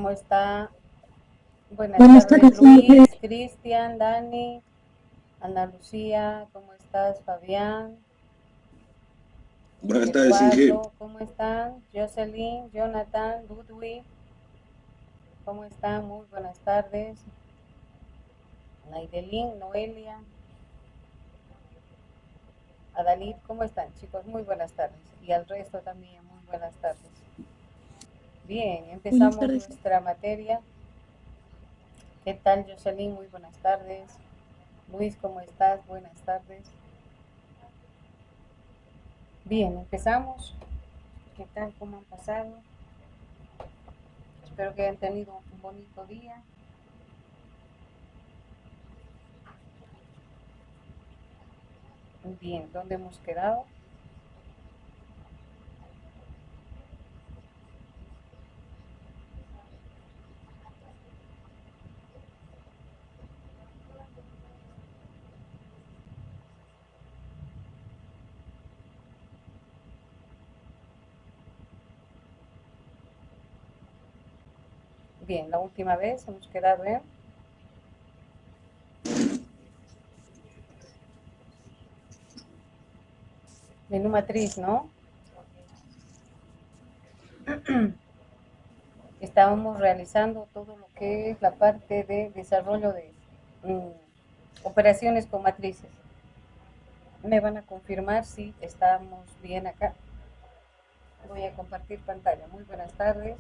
¿Cómo está? Buenas Buenas tardes, tardes, Ingrid. Luis, Cristian, Dani, Ana Lucía, ¿cómo estás? Fabián, Buenas tardes, Ingrid. Eduardo, ¿cómo están? Jocelyn, Jonathan, Ludwig, ¿cómo están? Muy buenas tardes. Naidelin, Noelia, Adalid, ¿cómo están, chicos? Muy buenas tardes. Y al resto también, muy buenas tardes. Bien, Buenas empezamos tardes. nuestra materia. ¿Qué tal, Jocelyn? Muy buenas tardes. Luis, ¿cómo estás? Buenas tardes. Bien, empezamos. ¿Qué tal? ¿Cómo han pasado? Espero que hayan tenido un bonito día. Bien, ¿dónde hemos quedado? Bien, la última vez hemos quedado en menú matriz, ¿no? Estábamos realizando todo lo que es la parte de desarrollo de operaciones con matrices. Me van a confirmar si estamos bien acá. Voy a compartir pantalla. Muy buenas tardes.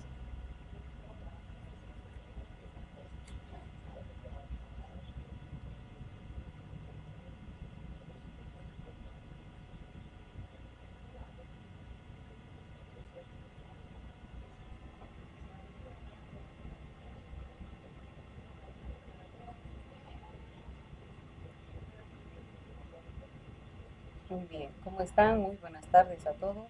Muy bien, ¿cómo están? Muy buenas tardes a todos.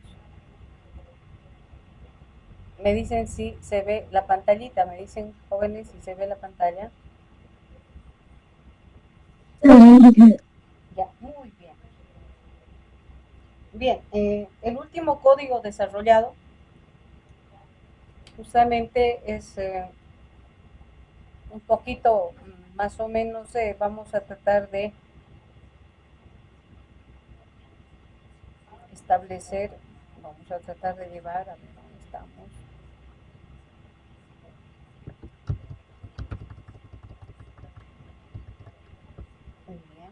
Me dicen si se ve la pantallita, me dicen jóvenes si se ve la pantalla. Ya, muy bien. Bien, el último código desarrollado justamente es un poquito más o menos, vamos a tratar de establecer, vamos a tratar de llevar, a ver dónde estamos. Muy bien.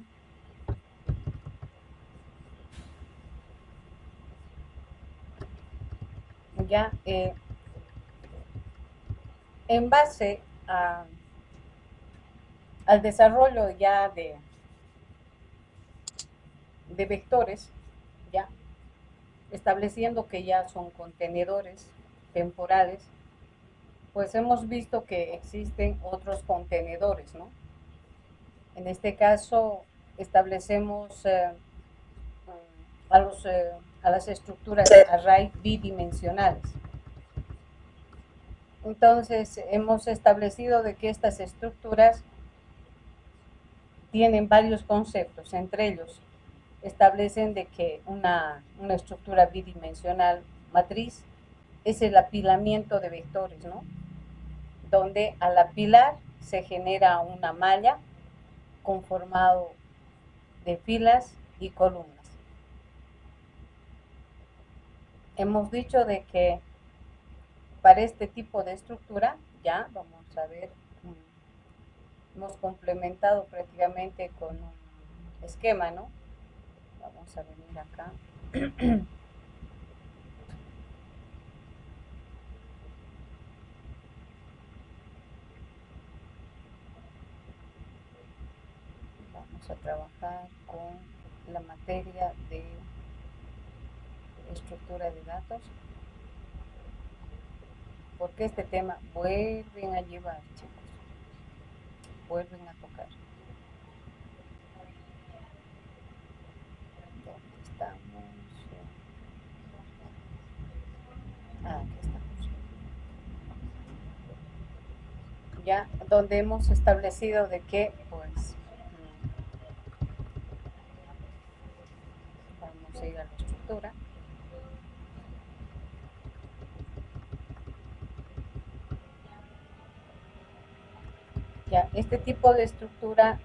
Ya, en base al desarrollo ya de vectores, ya estableciendo que ya son contenedores temporales, pues hemos visto que existen otros contenedores, ¿no? En este caso, establecemos a, los, a las estructuras array bidimensionales. Entonces, hemos establecido de que estas estructuras tienen varios conceptos, entre ellos establecen de que una estructura bidimensional matriz es el apilamiento de vectores, ¿no? Donde al apilar se genera una malla conformado de filas y columnas. Hemos dicho de que para este tipo de estructura, ya vamos a ver, hemos complementado prácticamente con un esquema, ¿no? Vamos a venir acá. Vamos a trabajar con la materia de estructura de datos, porque este tema vuelven a llevar, chicos, vuelven a tocar. ¿Dónde estamos? Aquí estamos. Ya, donde hemos establecido de que, pues, vamos a ir a la estructura. Ya, este tipo de estructura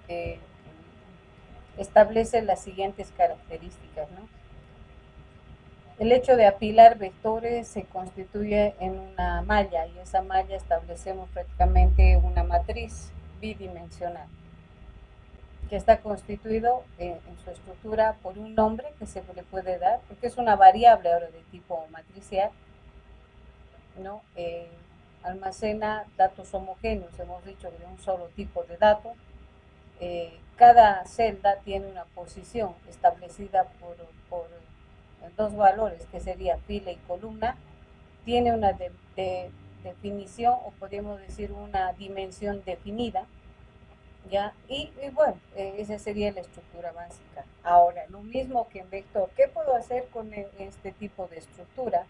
establece las siguientes características, ¿no? El hecho de apilar vectores se constituye en una malla y esa malla establecemos prácticamente una matriz bidimensional que está constituido en su estructura por un nombre que se le puede dar, porque es una variable ahora de tipo matricial, ¿no? Almacena datos homogéneos, hemos dicho de un solo tipo de dato. Cada celda tiene una posición establecida por dos valores, que sería fila y columna, tiene una definición, o podemos decir una dimensión definida, ¿ya? Y bueno, esa sería la estructura básica. Ahora, lo mismo que en vector, ¿qué puedo hacer con este tipo de estructura?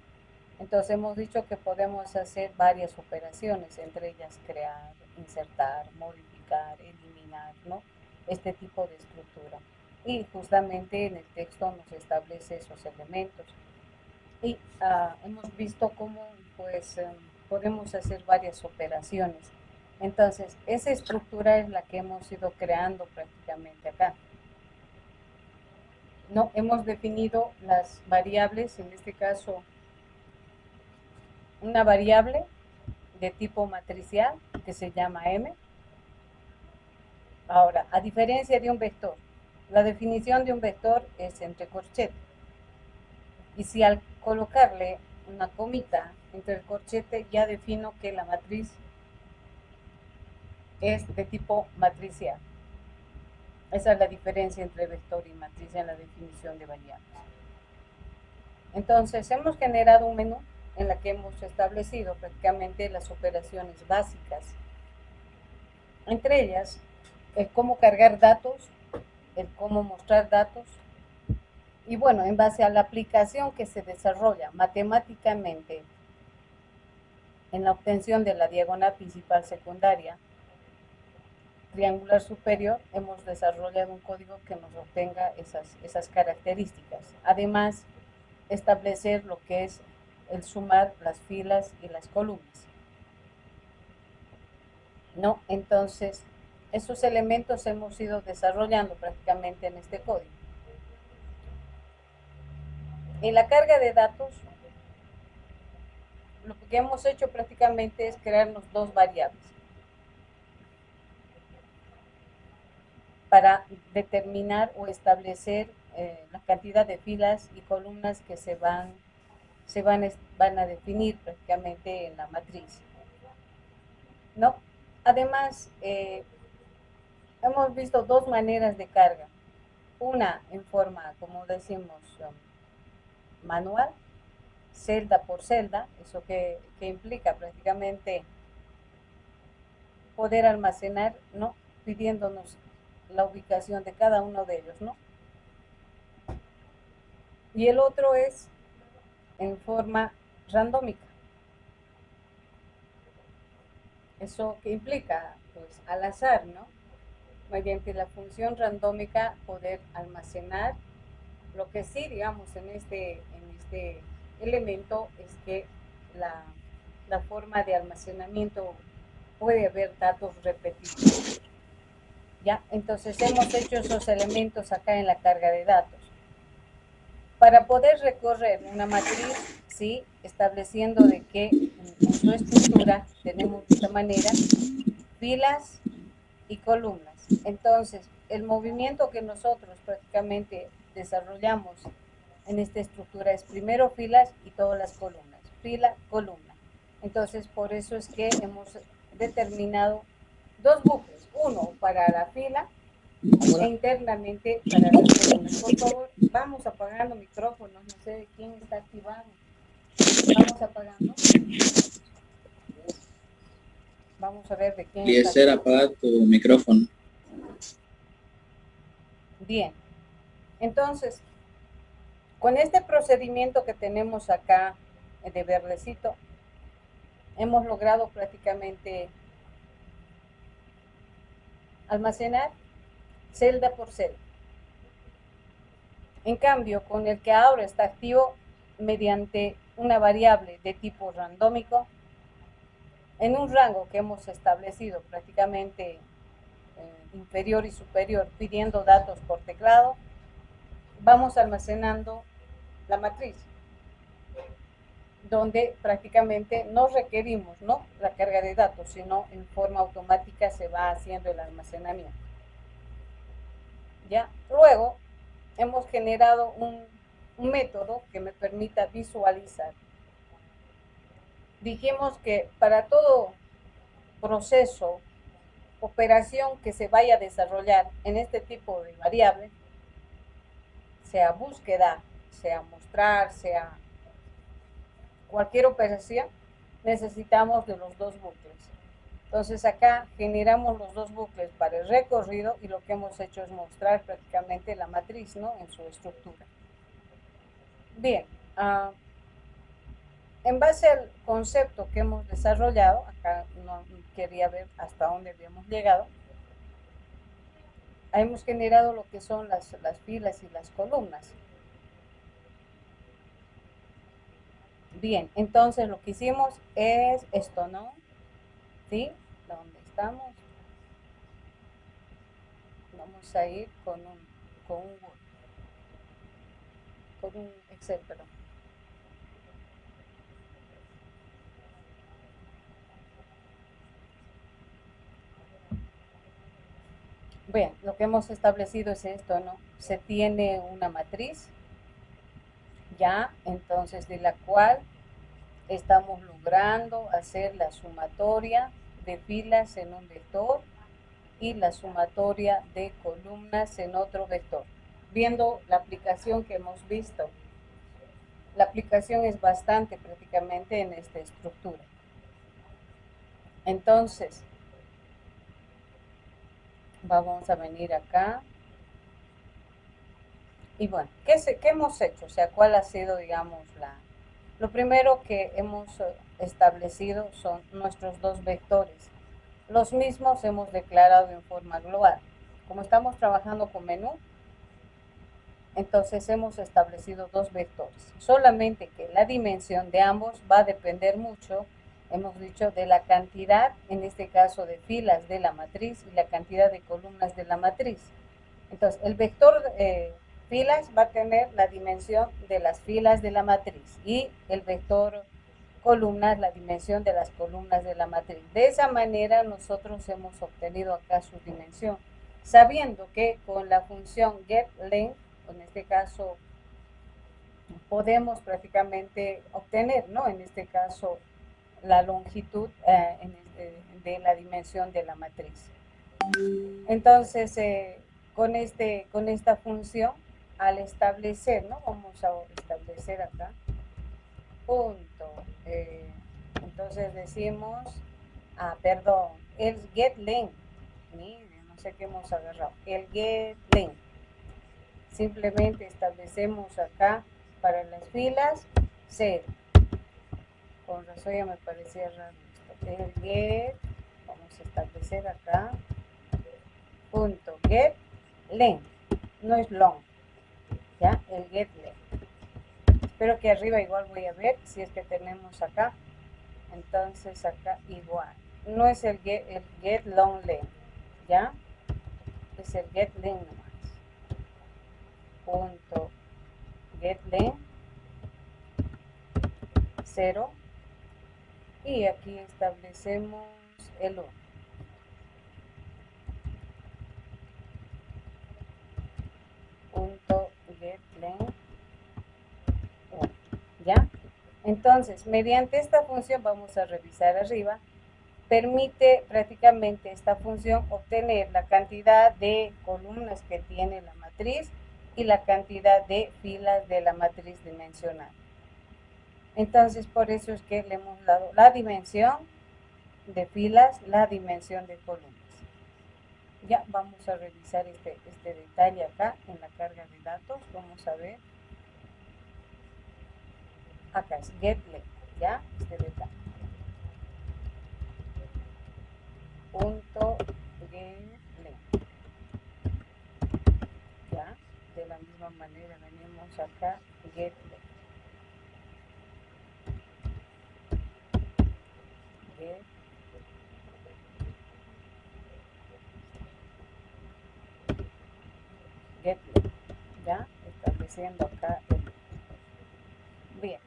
Entonces hemos dicho que podemos hacer varias operaciones, entre ellas crear, insertar, modificar, eliminar, ¿no? Este tipo de estructura. Y justamente en el texto nos establece esos elementos. Y hemos visto cómo pues podemos hacer varias operaciones. Entonces, esa estructura es la que hemos ido creando prácticamente acá. No, hemos definido las variables, en este caso, una variable de tipo matricial que se llama M. Ahora, a diferencia de un vector, la definición de un vector es entre corchetes. Y si al colocarle una comita entre el corchete ya defino que la matriz es de tipo matricial. Esa es la diferencia entre vector y matriz en la definición de variables. Entonces, hemos generado un menú en la que hemos establecido prácticamente las operaciones básicas. Entre ellas, el cómo cargar datos, el cómo mostrar datos. Y bueno, en base a la aplicación que se desarrolla matemáticamente en la obtención de la diagonal principal secundaria, triangular superior, hemos desarrollado un código que nos obtenga esas características. Además, establecer lo que es el sumar las filas y las columnas, ¿no? Entonces, esos elementos hemos ido desarrollando prácticamente en este código. En la carga de datos, lo que hemos hecho prácticamente es crearnos dos variables para determinar o establecer la cantidad de filas y columnas que van a definir prácticamente en la matriz, ¿no? Además, hemos visto dos maneras de carga. Una en forma, como decimos, manual, celda por celda, eso que implica prácticamente poder almacenar, ¿no? Pidiéndonos la ubicación de cada uno de ellos, ¿no? Y el otro es en forma randómica. ¿Eso qué implica? Pues al azar, ¿no? Mediante la función randómica poder almacenar. Lo que sí, digamos, en este elemento es que la forma de almacenamiento puede haber datos repetitivos. ¿Ya? Entonces hemos hecho esos elementos acá en la carga de datos. Para poder recorrer una matriz, ¿sí? Estableciendo de que en su estructura tenemos de esta manera filas y columnas. Entonces, el movimiento que nosotros prácticamente desarrollamos en esta estructura es primero filas y todas las columnas. Fila, columna. Entonces, por eso es que hemos determinado dos bucles. Uno para la fila e internamente para las columnas. Por favor, vamos apagando micrófonos. No sé quién está activado. Vamos apagando. Vamos a ver de quién está Eliezer, apaga tu micrófono. Bien. Entonces, con este procedimiento que tenemos acá de verdecito, hemos logrado prácticamente almacenar celda por celda. En cambio, con el que ahora está activo mediante una variable de tipo randómico, en un rango que hemos establecido prácticamente inferior y superior pidiendo datos por teclado, vamos almacenando la matriz, donde prácticamente no requerimos, ¿no?, la carga de datos, sino en forma automática se va haciendo el almacenamiento. ¿Ya? Luego hemos generado un método que me permita visualizar. Dijimos que para todo proceso, operación que se vaya a desarrollar en este tipo de variable, sea búsqueda, sea mostrar, sea cualquier operación, necesitamos de los dos bucles. Entonces acá generamos los dos bucles para el recorrido y lo que hemos hecho es mostrar prácticamente la matriz, ¿no?, en su estructura. Bien, en base al concepto que hemos desarrollado, acá no quería ver hasta dónde habíamos llegado, hemos generado lo que son las filas y las columnas. Bien, entonces lo que hicimos es esto, ¿no? ¿Sí? ¿Dónde estamos? Vamos a ir con un Excel, perdón. Bien, lo que hemos establecido es esto, ¿no? Se tiene una matriz, ya, entonces de la cual estamos logrando hacer la sumatoria de filas en un vector y la sumatoria de columnas en otro vector. Viendo la aplicación que hemos visto, la aplicación es bastante prácticamente en esta estructura. Entonces, vamos a venir acá. Y bueno, ¿qué hemos hecho? O sea, ¿cuál ha sido, digamos, lo primero que hemos establecido son nuestros dos vectores. Los mismos hemos declarado en forma global. Como estamos trabajando con menú, entonces hemos establecido dos vectores. Solamente que la dimensión de ambos va a depender mucho, hemos dicho, de la cantidad, en este caso de filas de la matriz y la cantidad de columnas de la matriz. Entonces, el vector filas va a tener la dimensión de las filas de la matriz y el vector columnas la dimensión de las columnas de la matriz. De esa manera nosotros hemos obtenido acá su dimensión, sabiendo que con la función getLength, en este caso, podemos prácticamente obtener, ¿no?, en este caso, la longitud de la dimensión de la matriz. Entonces, con esta función, al establecer, ¿no?, vamos a establecer acá, punto, entonces decimos, perdón, el getLength, miren, no sé qué hemos agarrado, el getLength, simplemente establecemos acá para las filas 0, con razón ya me parecía raro esto, el get, vamos a establecer acá, punto getLength, no es long, ya, el getLength. Espero que arriba igual voy a ver si es que tenemos acá, entonces acá igual, no es el get long length, ya, es el getLength nomás, punto getLength 0, y aquí establecemos el 1. Punto getLength 1, ¿ya? Entonces, mediante esta función, vamos a revisar arriba, permite prácticamente esta función obtener la cantidad de columnas que tiene la matriz y la cantidad de filas de la matriz dimensional. Entonces, por eso es que le hemos dado la dimensión de filas, la dimensión de columnas. Ya vamos a revisar este detalle acá en la carga de datos. Vamos a ver. Acá es getLength, ya, este detalle. Punto getLength. Ya, de la misma manera venimos acá, getLength. estableciendo acá. Bien.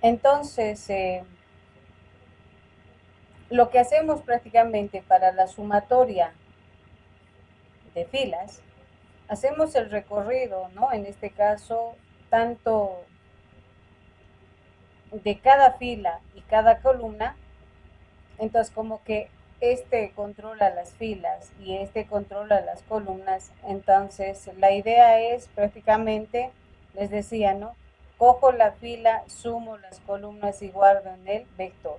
Entonces, lo que hacemos prácticamente para la sumatoria de filas, hacemos el recorrido, ¿no? En este caso, tanto de cada fila y cada columna, entonces como que este controla las filas y este controla las columnas, entonces la idea es prácticamente, les decía, ¿no? Cojo la fila, sumo las columnas y guardo en el vector.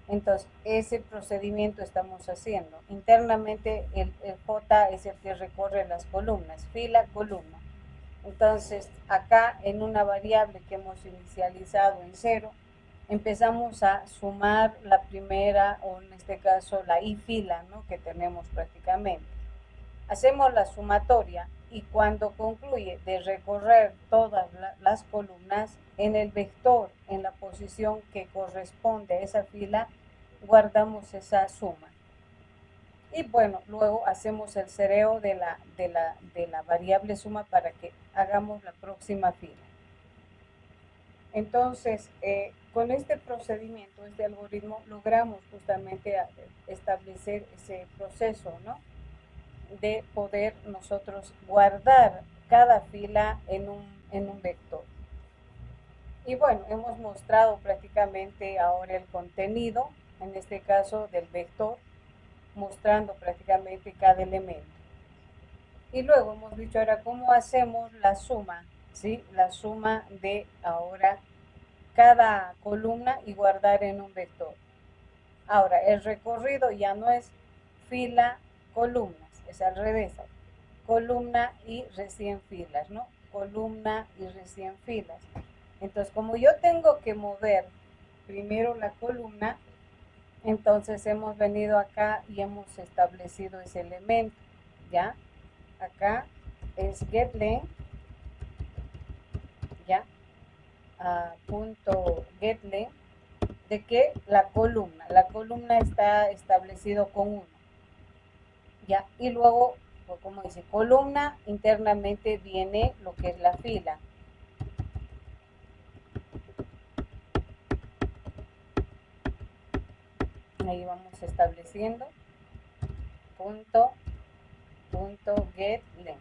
Entonces, ese procedimiento estamos haciendo. Internamente, el J es el que recorre las columnas, fila, columna. Entonces, acá en una variable que hemos inicializado en 0, empezamos a sumar la primera, o en este caso la I fila, ¿no? Que tenemos prácticamente. Hacemos la sumatoria y cuando concluye de recorrer todas las columnas, en el vector, en la posición que corresponde a esa fila, guardamos esa suma. Y bueno, luego hacemos el cereo de la variable suma para que hagamos la próxima fila. Entonces, con este procedimiento, este algoritmo, logramos justamente establecer ese proceso, ¿no? De poder nosotros guardar cada fila en un vector. Y bueno, hemos mostrado prácticamente ahora el contenido, en este caso del vector, mostrando prácticamente cada elemento. Y luego hemos dicho ahora cómo hacemos la suma, ¿sí? La suma de ahora cada columna y guardar en un vector. Ahora, el recorrido ya no es fila, columnas, es al revés. Columna y recién filas, ¿no? Columna y recién filas. Entonces, como yo tengo que mover primero la columna, entonces hemos venido acá y hemos establecido ese elemento, ¿ya? Acá es getLength, ¿ya? Punto getLength, de que la columna está establecido con 1, ¿ya? Y luego, pues como dice, columna, internamente viene lo que es la fila. Ahí vamos estableciendo punto getLength.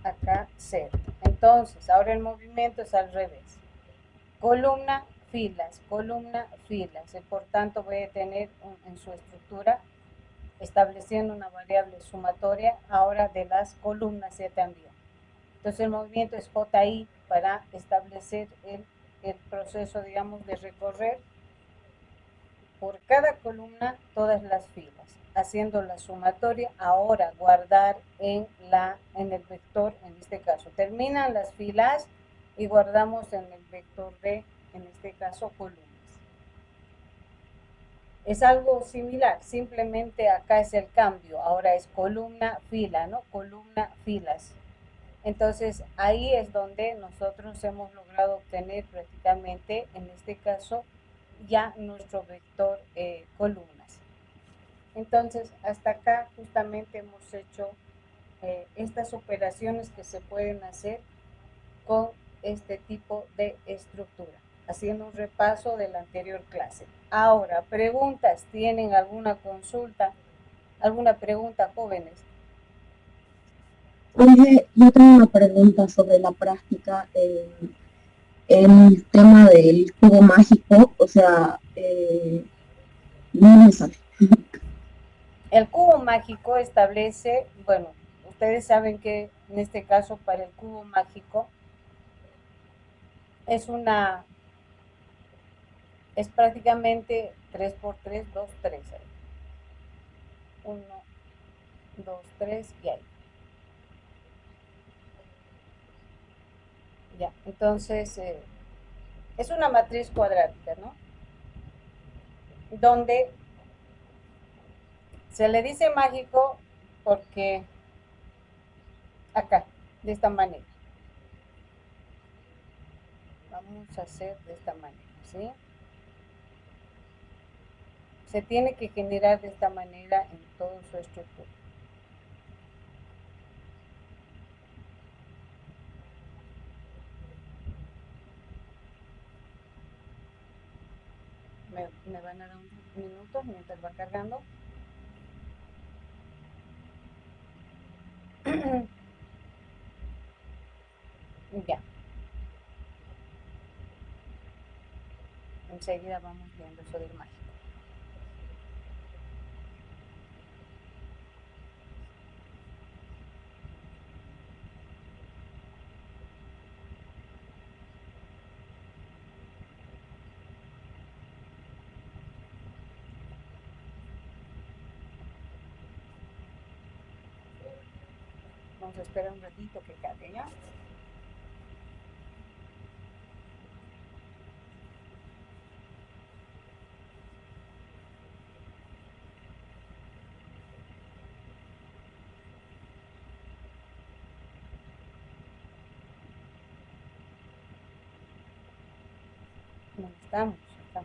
Acá 0. Entonces, ahora el movimiento es al revés. Columna, filas, columna, filas. Por tanto, voy a tener en su estructura estableciendo una variable sumatoria ahora de las columnas ya también. Entonces, el movimiento es JI para establecer el proceso, digamos, de recorrer por cada columna todas las filas, haciendo la sumatoria, ahora guardar en el vector, en este caso. Terminan las filas y guardamos en el vector de, en este caso, columnas. Es algo similar, simplemente acá es el cambio, ahora es columna, fila, ¿no? Columna, filas. Entonces, ahí es donde nosotros hemos logrado obtener prácticamente, en este caso, ya nuestro vector columnas. Entonces, hasta acá justamente hemos hecho estas operaciones que se pueden hacer con este tipo de estructura, haciendo un repaso de la anterior clase. Ahora, preguntas, ¿tienen alguna consulta? ¿Alguna pregunta, jóvenes? Oye, yo tengo una pregunta sobre la práctica. El tema del cubo mágico, o sea, no me sale. El cubo mágico establece, bueno, ustedes saben que en este caso para el cubo mágico es prácticamente 3×3, 2, 3. 1, 2, 3 y ahí. Ya, entonces es una matriz cuadrática, ¿no? Donde se le dice mágico porque acá, de esta manera. Vamos a hacer de esta manera, ¿sí? Se tiene que generar de esta manera en toda su estructura. me van a dar un minuto mientras va cargando. Ya. Enseguida vamos viendo eso del mágico. Vamos a esperar un ratito que cargue ya. ¿Dónde estamos? Acá.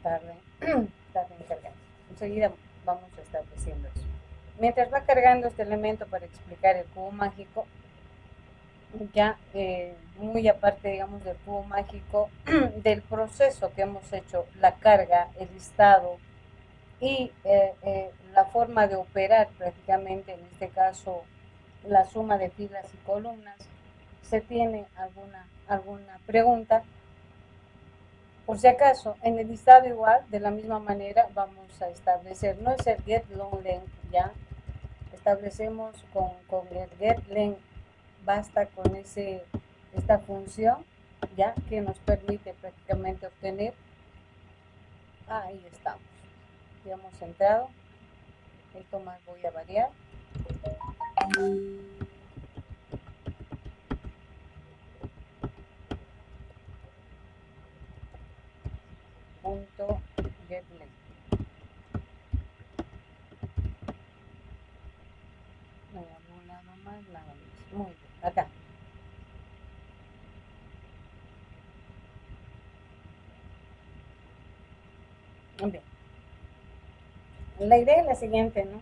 Tarde en cargar. Enseguida vamos estableciendo eso. Mientras va cargando este elemento para explicar el cubo mágico, ya muy aparte, digamos, del cubo mágico, del proceso que hemos hecho, la carga, el listado y la forma de operar prácticamente, en este caso, la suma de filas y columnas. ¿Se tiene alguna pregunta? Por si acaso, en el listado igual, de la misma manera, vamos a establecer, no es el get long length, ya, establecemos con el get length, basta con esta función, ya, que nos permite prácticamente obtener, ahí estamos, ya hemos entrado, esto más voy a variar, punto get length. No hay algún lado más, nada más. Muy bien, acá. Bien. La idea es la siguiente, ¿no?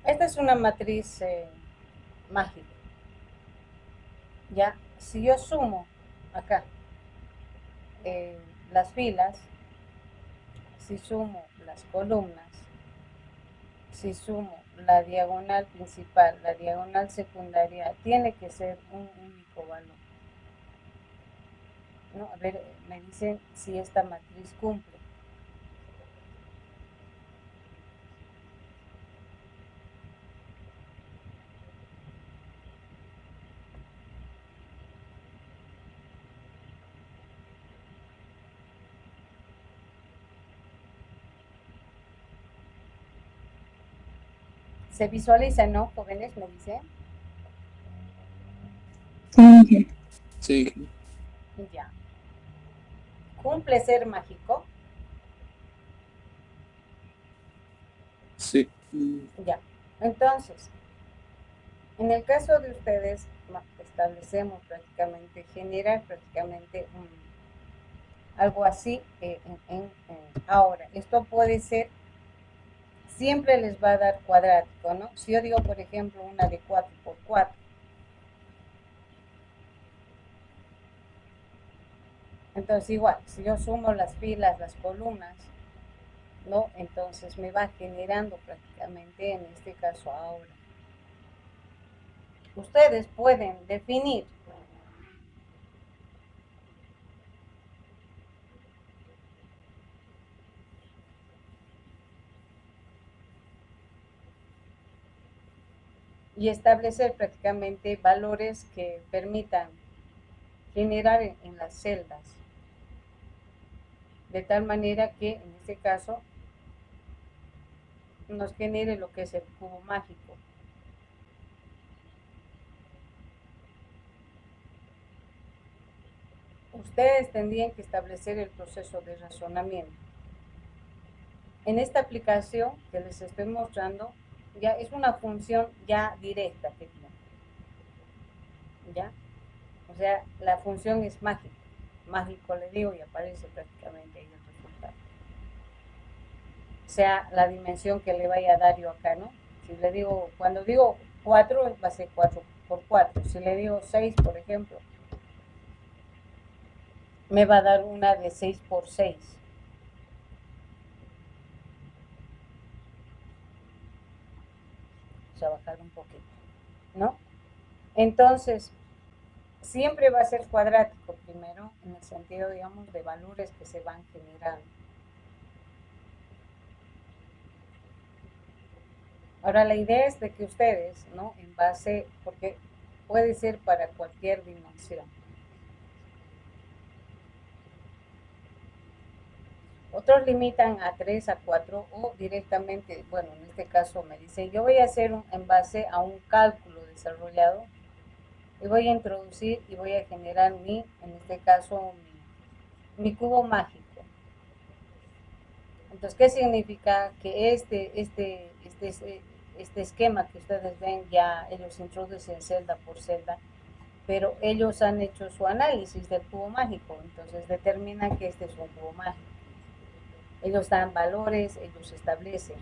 Esta es una matriz mágica. Ya, si yo sumo acá las filas, si sumo las columnas, si sumo la diagonal principal, la diagonal secundaria, tiene que ser un único valor. ¿No? A ver, me dicen si esta matriz cumple. Se visualiza, ¿no, jóvenes? Me dicen. Sí. Sí. Ya. ¿Cumple ser mágico? Sí. Ya. Entonces, en el caso de ustedes, establecemos prácticamente, generar prácticamente algo así. Ahora, esto puede ser, siempre les va a dar cuadrático, ¿no? Si yo digo, por ejemplo, una de 4 por 4, entonces igual, si yo sumo las filas, las columnas, ¿no? Entonces me va generando prácticamente, en este caso ahora. Ustedes pueden definir y establecer prácticamente valores que permitan generar en las celdas, de tal manera que en este caso nos genere lo que es el cubo mágico. Ustedes tendrían que establecer el proceso de razonamiento. En esta aplicación que les estoy mostrando, ya es una función ya directa que tiene. ¿Ya? O sea, la función es mágica. Mágico le digo y aparece prácticamente ahí el resultado. sea la dimensión que le vaya a dar yo acá, ¿no? Si le digo, cuando digo 4, va a ser 4 por 4. Si le digo 6, por ejemplo, me va a dar una de 6 por 6. Vamos a bajar un poquito, ¿no? Entonces, siempre va a ser cuadrático primero, en el sentido, digamos, de valores que se van generando. Ahora, la idea es de que ustedes, ¿no? En base, porque puede ser para cualquier dimensión. Otros limitan a 3, a 4 o directamente, bueno, en este caso me dice, yo voy a hacer en base a un cálculo desarrollado y voy a introducir y voy a generar en este caso, mi cubo mágico. Entonces, ¿qué significa? Que este esquema que ustedes ven ya ellos introducen celda por celda, pero ellos han hecho su análisis del cubo mágico, entonces determinan que este es un cubo mágico. Ellos dan valores, ellos establecen.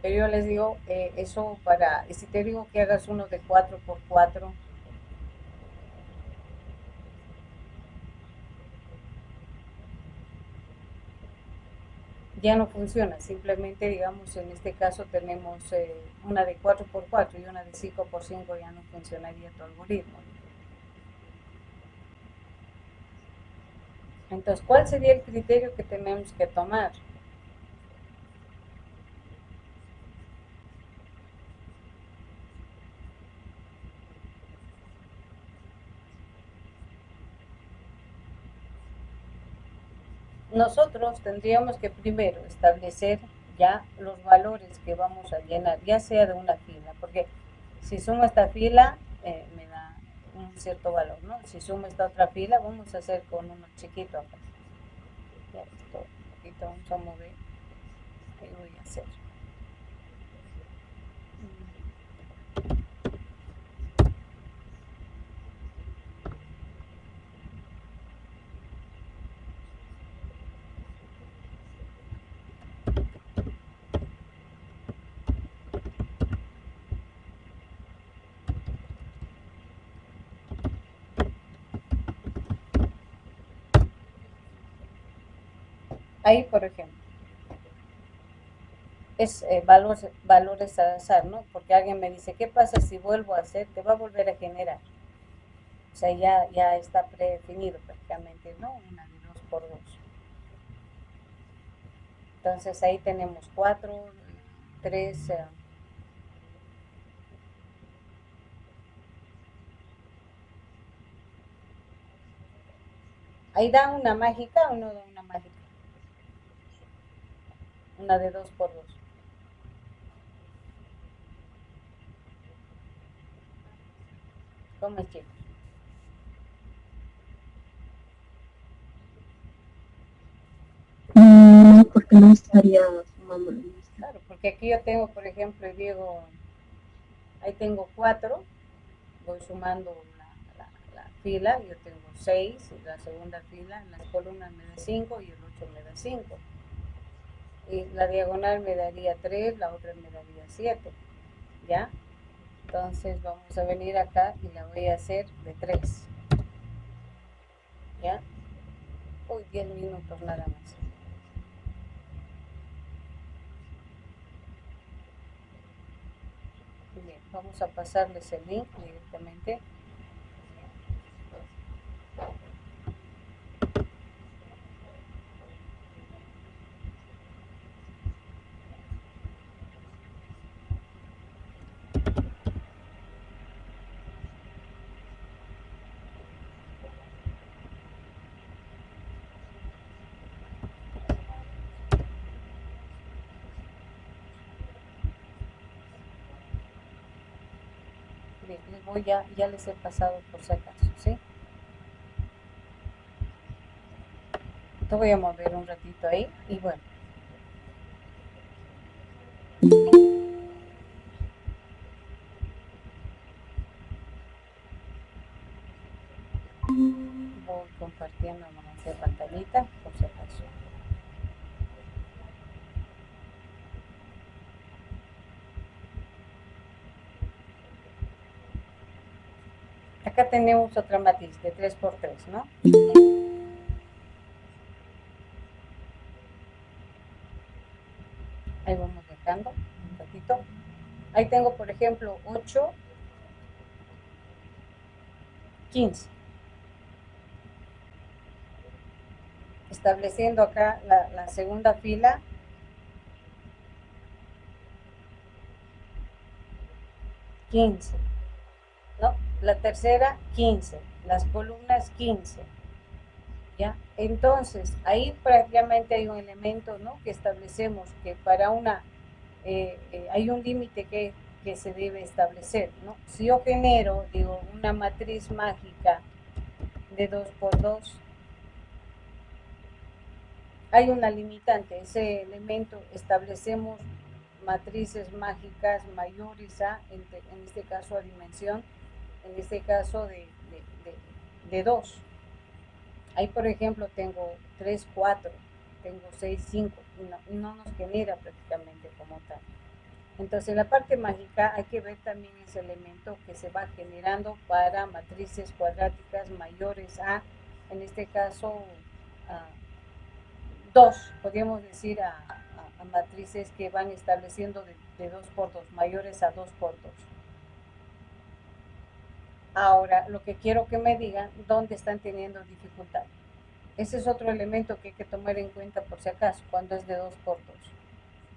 Pero yo les digo, eso para, si te digo que hagas uno de 4 por 4, ya no funciona. Simplemente, digamos, en este caso tenemos una de 4 por 4 y una de 5 por 5, ya no funcionaría tu algoritmo. Entonces, ¿cuál sería el criterio que tenemos que tomar? Nosotros tendríamos que primero establecer ya los valores que vamos a llenar, ya sea de una fila, porque si sumo esta fila, me da un cierto valor, ¿no? Si sumo esta otra fila, vamos a hacer con uno chiquito acá. Ya, esto un poquito vamos a mover. Ahí voy a hacer. Ahí, por ejemplo, es valores al azar, ¿no? Porque alguien me dice, ¿qué pasa si vuelvo a hacer? Te va a volver a generar. O sea, ya está predefinido prácticamente, ¿no? Una de 2 por 2. Entonces ahí tenemos 4, 3. Ahí da una mágica o no da una mágica. Una de 2 por 2. ¿Cómo es, chicos? No, porque no estaría sumando. Claro, porque aquí yo tengo, por ejemplo, y digo, ahí tengo 4, voy sumando la fila, yo tengo 6, y la segunda fila, en las columnas me da 5 y el 8 me da 5. Y la diagonal me daría 3, la otra me daría 7, ¿ya? Entonces vamos a venir acá y la voy a hacer de 3, ¿ya? Uy, 10 minutos nada más. Bien, vamos a pasarles el link directamente. Bien, ya les he pasado por si acaso, ¿sí? Te voy a mover un ratito ahí y bueno. Voy compartiendo nomás de pantallita por si acaso. Acá tenemos otra matriz de 3 por 3, ¿no? Ahí vamos dejando un ratito. Ahí tengo, por ejemplo, 8, 15. Estableciendo acá la segunda fila. $15, ¿no? La tercera, 15. Las columnas, 15. ¿Ya? Entonces, ahí prácticamente hay un elemento, ¿no? Que establecemos que para una, hay un límite que se debe establecer, ¿no? Si yo genero, digo, una matriz mágica de 2 por 2, hay una limitante, ese elemento establecemos matrices mágicas mayores a, en este caso a dimensión, en este caso de 2. Ahí, por ejemplo, tengo 3, 4, tengo 6, 5, y no nos genera prácticamente como tal. Entonces, en la parte mágica hay que ver también ese elemento que se va generando para matrices cuadráticas mayores a, en este caso, 2, podríamos decir a matrices que van estableciendo de 2 por 2, mayores a 2 por 2. Ahora, lo que quiero que me digan, ¿dónde están teniendo dificultad? Ese es otro elemento que hay que tomar en cuenta por si acaso, cuando es de 2 por 2.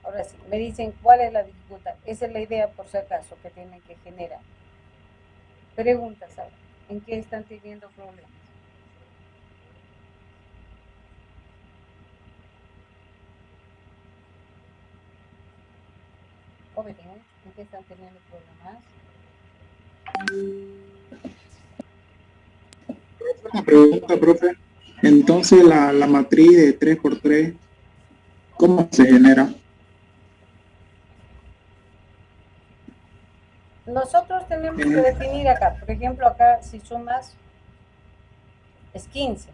Ahora sí, me dicen, ¿cuál es la dificultad? Esa es la idea por si acaso que tienen que generar. Preguntas ahora, ¿en qué están teniendo problemas? Jóvenes, ¿en qué están teniendo problemas? Una pregunta, profe. Entonces, la matriz de 3 por 3, ¿cómo se genera? Nosotros tenemos que definir acá, por ejemplo, acá si sumas es 15.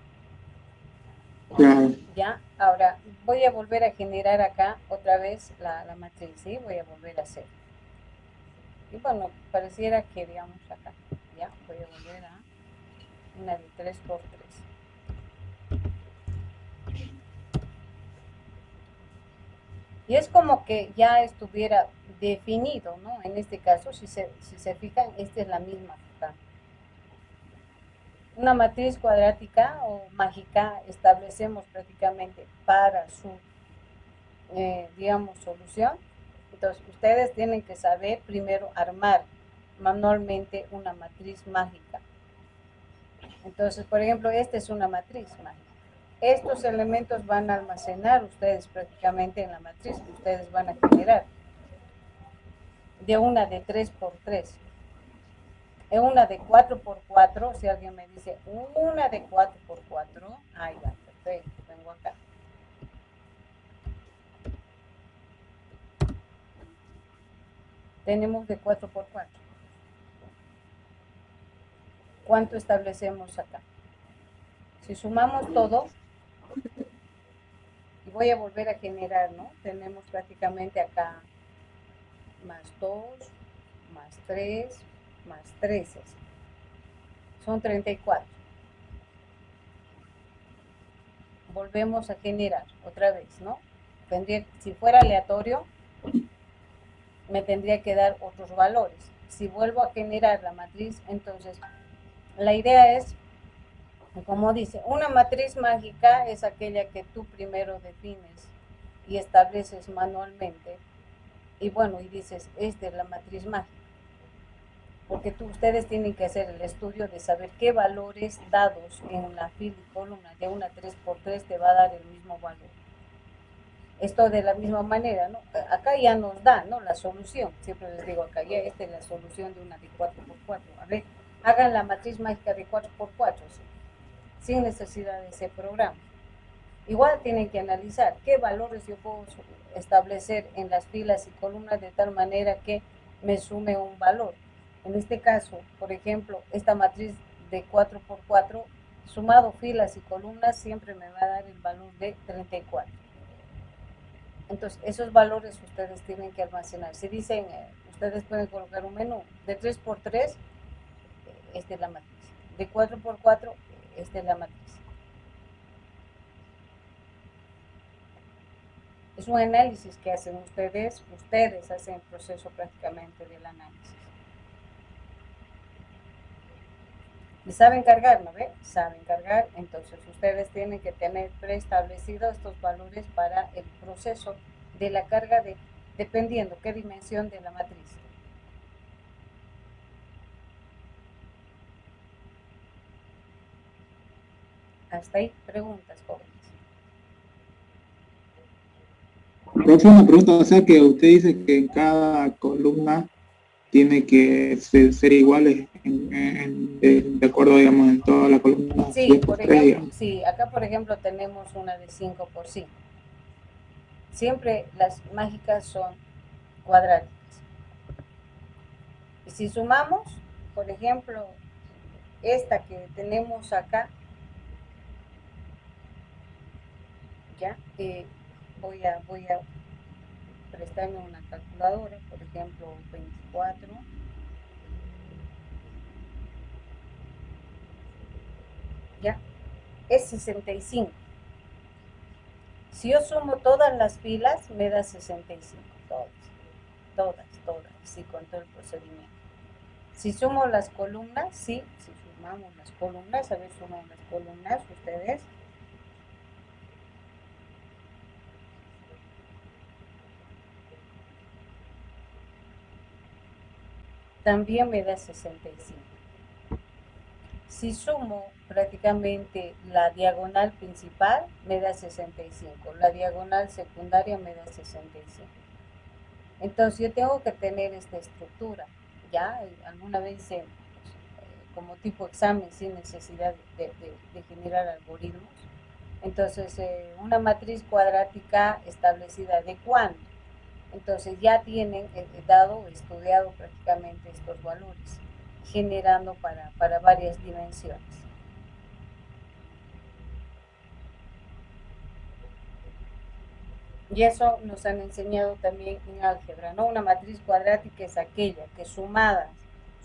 Claro. Ya, ahora voy a volver a generar acá otra vez la matriz, ¿sí? Voy a volver a hacer. Y bueno, pareciera que digamos acá, ya, voy a volver a una de 3 por 3. Y es como que ya estuviera definido, ¿no? En este caso, si se fijan, esta es la misma acá. Una matriz cuadrática o mágica establecemos prácticamente para su, digamos, solución. Entonces, ustedes tienen que saber primero armar manualmente una matriz mágica. Entonces, por ejemplo, esta es una matriz mágica. Estos elementos van a almacenar ustedes prácticamente en la matriz que ustedes van a generar. De una de 3 por 3. En una de 4 por 4, si alguien me dice una de 4 por 4, ahí va, perfecto, vengo acá. Tenemos de 4 por 4. ¿Cuánto establecemos acá? Si sumamos todo, y voy a volver a generar, ¿no? Tenemos prácticamente acá más 2, más 3, más 13. Son 34. Volvemos a generar otra vez, ¿no? Si fuera aleatorio, me tendría que dar otros valores. Si vuelvo a generar la matriz, entonces la idea es, como dice, una matriz mágica es aquella que tú primero defines y estableces manualmente. Y bueno, y dices, esta es la matriz mágica. Porque ustedes tienen que hacer el estudio de saber qué valores dados en la fila y columna de una 3 por 3 te va a dar el mismo valor. Esto de la misma manera, ¿no? Acá ya nos da, ¿no? La solución. Siempre les digo acá, ya esta es la solución de una de 4 por 4. A ver, hagan la matriz mágica de 4 por 4, ¿sí? Sin necesidad de ese programa. Igual tienen que analizar qué valores yo puedo establecer en las filas y columnas de tal manera que me sume un valor. En este caso, por ejemplo, esta matriz de 4 por 4, sumado filas y columnas, siempre me va a dar el valor de 34. Entonces, esos valores ustedes tienen que almacenar. Si dicen, ustedes pueden colocar un menú de 3 por 3, esta es la matriz. de 4 por 4, esta es la matriz. Es un análisis que hacen ustedes hacen el proceso prácticamente del análisis. Y saben cargar, ¿no ve? Saben cargar, entonces ustedes tienen que tener preestablecidos estos valores para el proceso de la carga dependiendo qué dimensión de la matriz. Hasta ahí, preguntas, jóvenes. Profe, una pregunta, o sea que usted dice que en cada columna tiene que ser iguales de acuerdo, digamos, en toda la columna. Sí, por ejemplo, sí, acá por ejemplo tenemos una de 5 por 5. Siempre las mágicas son cuadráticas. Y si sumamos, por ejemplo, esta que tenemos acá, ya, voy a prestarme una calculadora, por ejemplo, 24. Ya, es 65. Si yo sumo todas las filas, me da 65, todas, así con todo el procedimiento. Si sumo las columnas, sí, si sumamos las columnas, a ver, suman las columnas ustedes. También me da 65. Si sumo prácticamente la diagonal principal, me da 65. La diagonal secundaria me da 65. Entonces yo tengo que tener esta estructura. Ya, alguna vez como tipo examen sin necesidad de generar algoritmos. Entonces, una matriz cuadrática establecida de cuánto. Entonces ya tienen estudiado prácticamente estos valores, generando para varias dimensiones. Y eso nos han enseñado también en álgebra, ¿no? Una matriz cuadrática es aquella que sumadas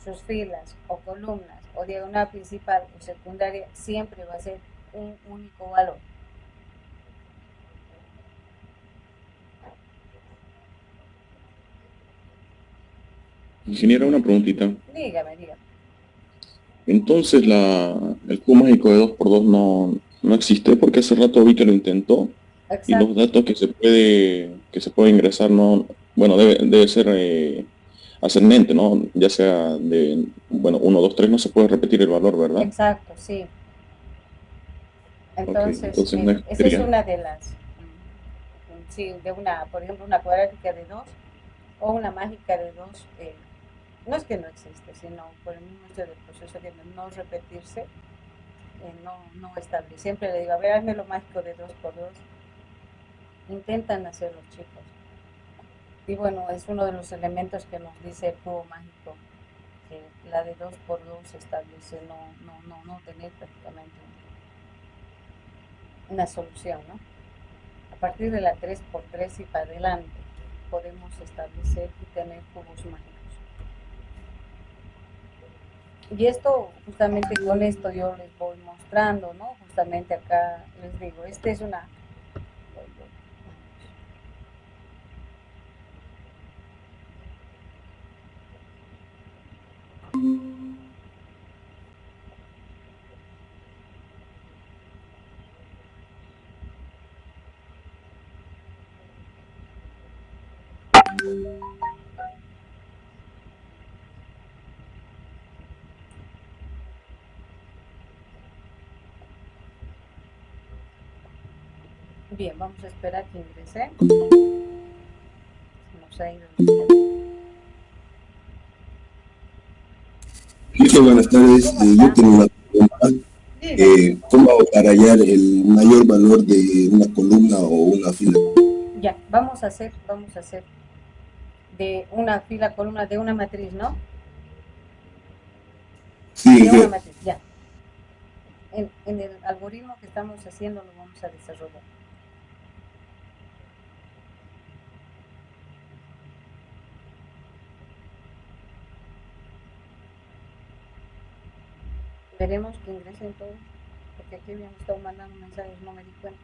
sus filas o columnas o diagonal principal o secundaria siempre va a ser un único valor. Ingeniera, una preguntita. Dígame, dígame. Entonces el cubo mágico de 2 por 2 no existe porque hace rato vi que lo intentó y Exacto. los datos que se puede ingresar no, bueno, debe ser ascendente, ¿no? Ya sea de, bueno, 1, 2, 3 no se puede repetir el valor, ¿verdad? Exacto, sí. Okay, Entonces, entonces no esa es existiría. una de las, sí, de una, por ejemplo, una cuadrática de 2 o una mágica de 2, no es que no existe, sino por el mismo hecho del proceso de no repetirse, no estable. Siempre le digo, a ver, hazme lo mágico de 2 por 2. Intentan hacer los chicos. Y bueno, es uno de los elementos que nos dice el cubo mágico, que la de 2 por 2 establece no tener prácticamente una solución, ¿no? A partir de la 3 por 3 y para adelante podemos establecer y tener cubos mágicos. Y esto, justamente con esto yo les voy mostrando, ¿no? Justamente acá les digo, esta es una... Bien, vamos a esperar que ingrese. Nos ha ido el Sí, buenas tardes. Yo tengo una pregunta. ¿Cómo hago para hallar el mayor valor de una columna o una fila? Ya, vamos a hacer de una fila, columna, de una matriz, ¿no? Sí, De una matriz, ya. En el algoritmo que estamos haciendo lo vamos a desarrollar. Veremos que ingresen todos, porque aquí habían estado mandando mensajes, no me di cuenta.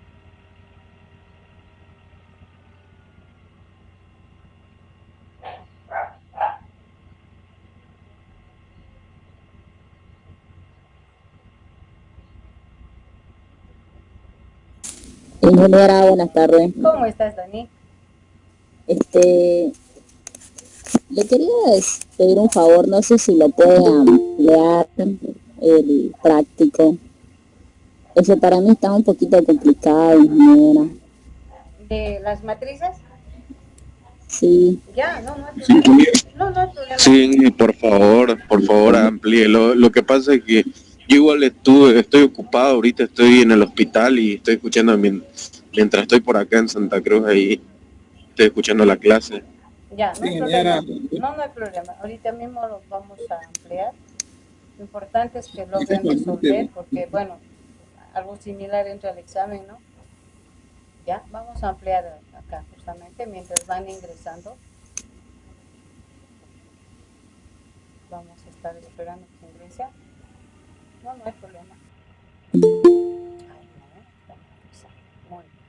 Ingeniera, buenas tardes. ¿Cómo estás, Dani? Le quería pedir un favor, no sé si lo puede ampliar el práctico. Eso para mí está un poquito complicado, ingeniera. ¿De las matrices? Sí. Ya, no hay Sí, problema. No hay problema. sí, por favor, amplíelo. Lo que pasa es que yo igual estoy ocupado, ahorita estoy en el hospital y estoy escuchando mientras estoy por acá en Santa Cruz, ahí estoy escuchando la clase. Ya, no Sí, hay problema. ingeniera, No hay problema. Ahorita mismo los vamos a ampliar. Lo importante es que es logren bastante, resolver, porque, bueno, algo similar entra al examen, ¿no? Ya, vamos a ampliar acá justamente mientras van ingresando. Vamos a estar esperando que ingrese. No hay problema. Ay, no, estamos ingresando. Muy bien.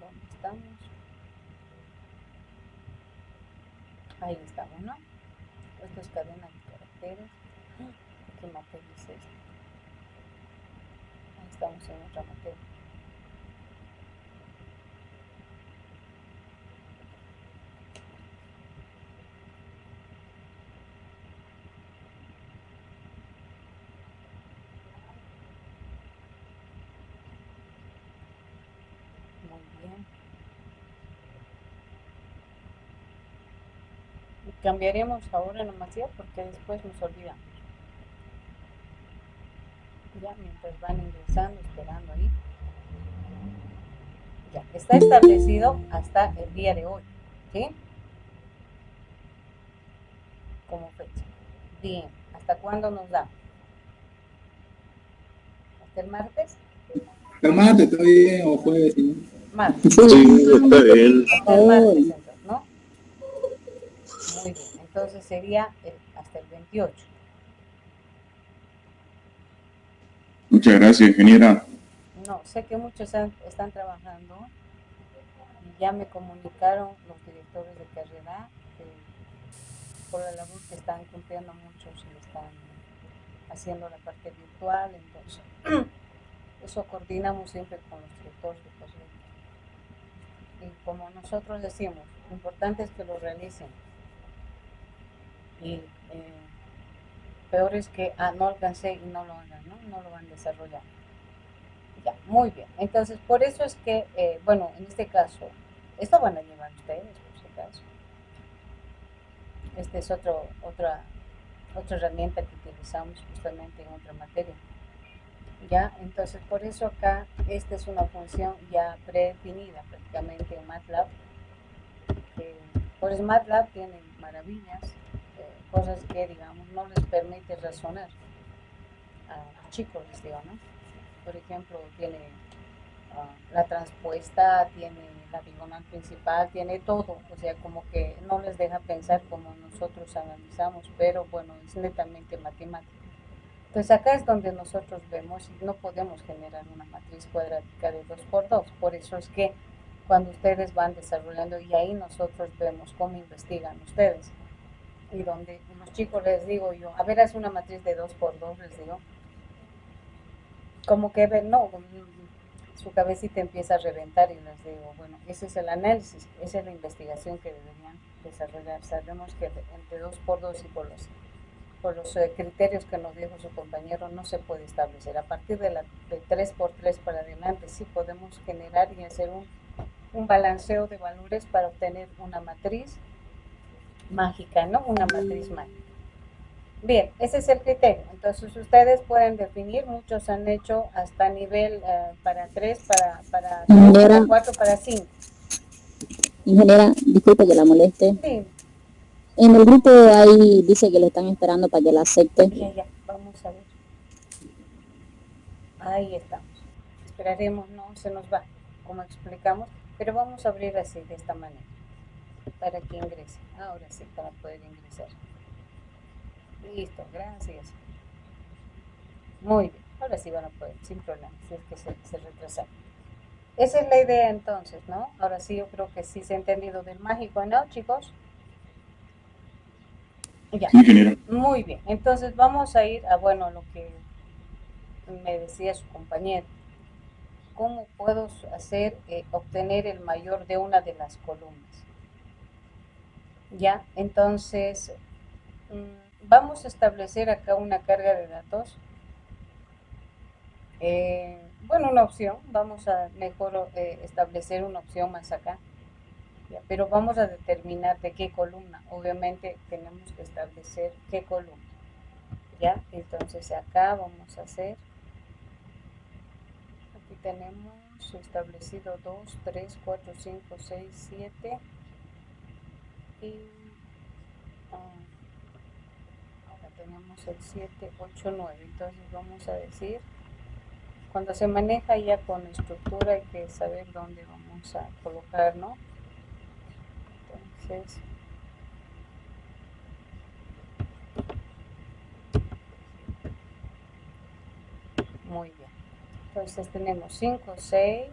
¿Dónde estamos? Ahí estamos, ¿no? Esto es cadena de caracteres. ¿Qué materia es esta? Ahí estamos en otra materia. Muy bien. Cambiaremos ahora nomás ya porque después nos olvidamos. Ya, mientras van ingresando, esperando ahí. Ya, está establecido hasta el día de hoy, ¿sí? Como fecha. Bien, ¿hasta cuándo nos da? ¿Hasta el martes? el martes está bien, o jueves, ¿no? Martes. Sí, está bien. Hasta el martes, entonces, ¿no? Muy bien, entonces sería hasta el 28. Muchas gracias, ingeniera. No, sé que muchos están trabajando y ya me comunicaron los directores de carrera que por la labor que están cumpliendo muchos y están haciendo la parte virtual, entonces eso coordinamos siempre con los directores de carrera. Y como nosotros decimos, lo importante es que lo realicen. Y peor es que no alcancé y no lo hagan, ¿no? No lo van a desarrollar. Ya, muy bien. Entonces, por eso es que, bueno, en este caso, esto van a llevar ustedes, por si acaso. Esta es otra herramienta que utilizamos justamente en otra materia. Ya, entonces por eso acá esta es una función ya predefinida prácticamente en MATLAB. Pues MATLAB tiene maravillas, cosas que digamos no les permite razonar a los chicos, les digo, ¿no? Por ejemplo, tiene la transpuesta, tiene la diagonal principal, tiene todo, o sea, como que no les deja pensar como nosotros analizamos, pero bueno, es netamente matemático. Entonces acá es donde nosotros vemos y no podemos generar una matriz cuadrática de 2×2, por eso es que cuando ustedes van desarrollando y ahí nosotros vemos cómo investigan ustedes y donde los chicos les digo yo, a ver, haz una matriz de 2×2, les digo, como que ven, no, su cabecita empieza a reventar y les digo, bueno, ese es el análisis, esa es la investigación que deberían desarrollar. Sabemos que entre 2×2 y por los criterios que nos dijo su compañero no se puede establecer. A partir de 3×3 para adelante sí podemos generar y hacer un balanceo de valores para obtener una matriz mágica, ¿no? Una matriz mágica. Bien, ese es el criterio. Entonces ustedes pueden definir, muchos han hecho hasta nivel para 3, para 2, para 4, para 5. Ingeniera, disculpe que la moleste. Sí. En el grupo ahí dice que le están esperando para que la acepte. Ya, vamos a ver. Ahí estamos. Esperaremos, no se nos va, como explicamos, pero vamos a abrir así, de esta manera. para que ingrese. Ahora sí, para poder ingresar. Listo, gracias. Muy bien, ahora sí van a poder, sin problema, si es que se retrasaron. Esa es la idea entonces, ¿no? Ahora sí yo creo que sí se ha entendido del mágico, ¿no, chicos? Ya. Sí, ingeniero. Muy bien, entonces vamos a ir a, bueno, lo que me decía su compañero. ¿Cómo puedo hacer, obtener el mayor de una de las columnas? Ya, entonces vamos a establecer acá una carga de datos. Bueno, una opción, vamos a mejor establecer una opción más acá. Ya, pero vamos a determinar de qué columna. Obviamente tenemos que establecer qué columna. Ya, entonces acá vamos a hacer, aquí tenemos establecido 2, 3, 4, 5, 6, 7 y ahora tenemos el 7, 8, 9. Entonces vamos a decir, cuando se maneja ya con estructura hay que saber dónde vamos a colocar, ¿no? Entonces, muy bien. Entonces tenemos 5, 6,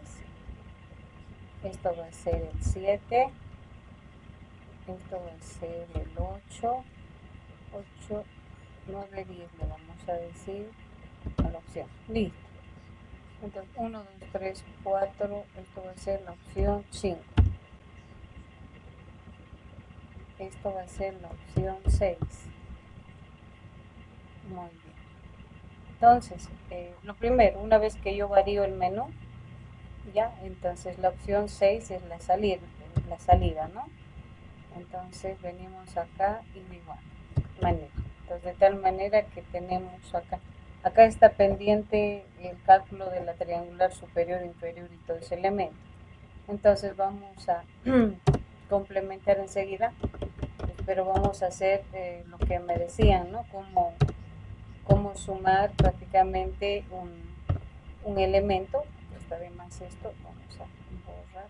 esto va a ser el 7, esto va a ser el 8, 8, 9, 10 le vamos a decir a la opción. Listo. Entonces 1, 2, 3, 4, esto va a ser la opción 5. Esto va a ser la opción 6. Muy bien. Entonces, lo primero, una vez que yo varío el menú, ya, entonces la opción 6 es la salida, ¿no? Entonces venimos acá y de igual manera. Entonces de tal manera que tenemos acá está pendiente el cálculo de la triangular superior, inferior y todo ese elemento. Entonces vamos a complementar enseguida, pero vamos a hacer lo que me decían, ¿no? Cómo sumar prácticamente un elemento. Está de más esto, vamos a borrar.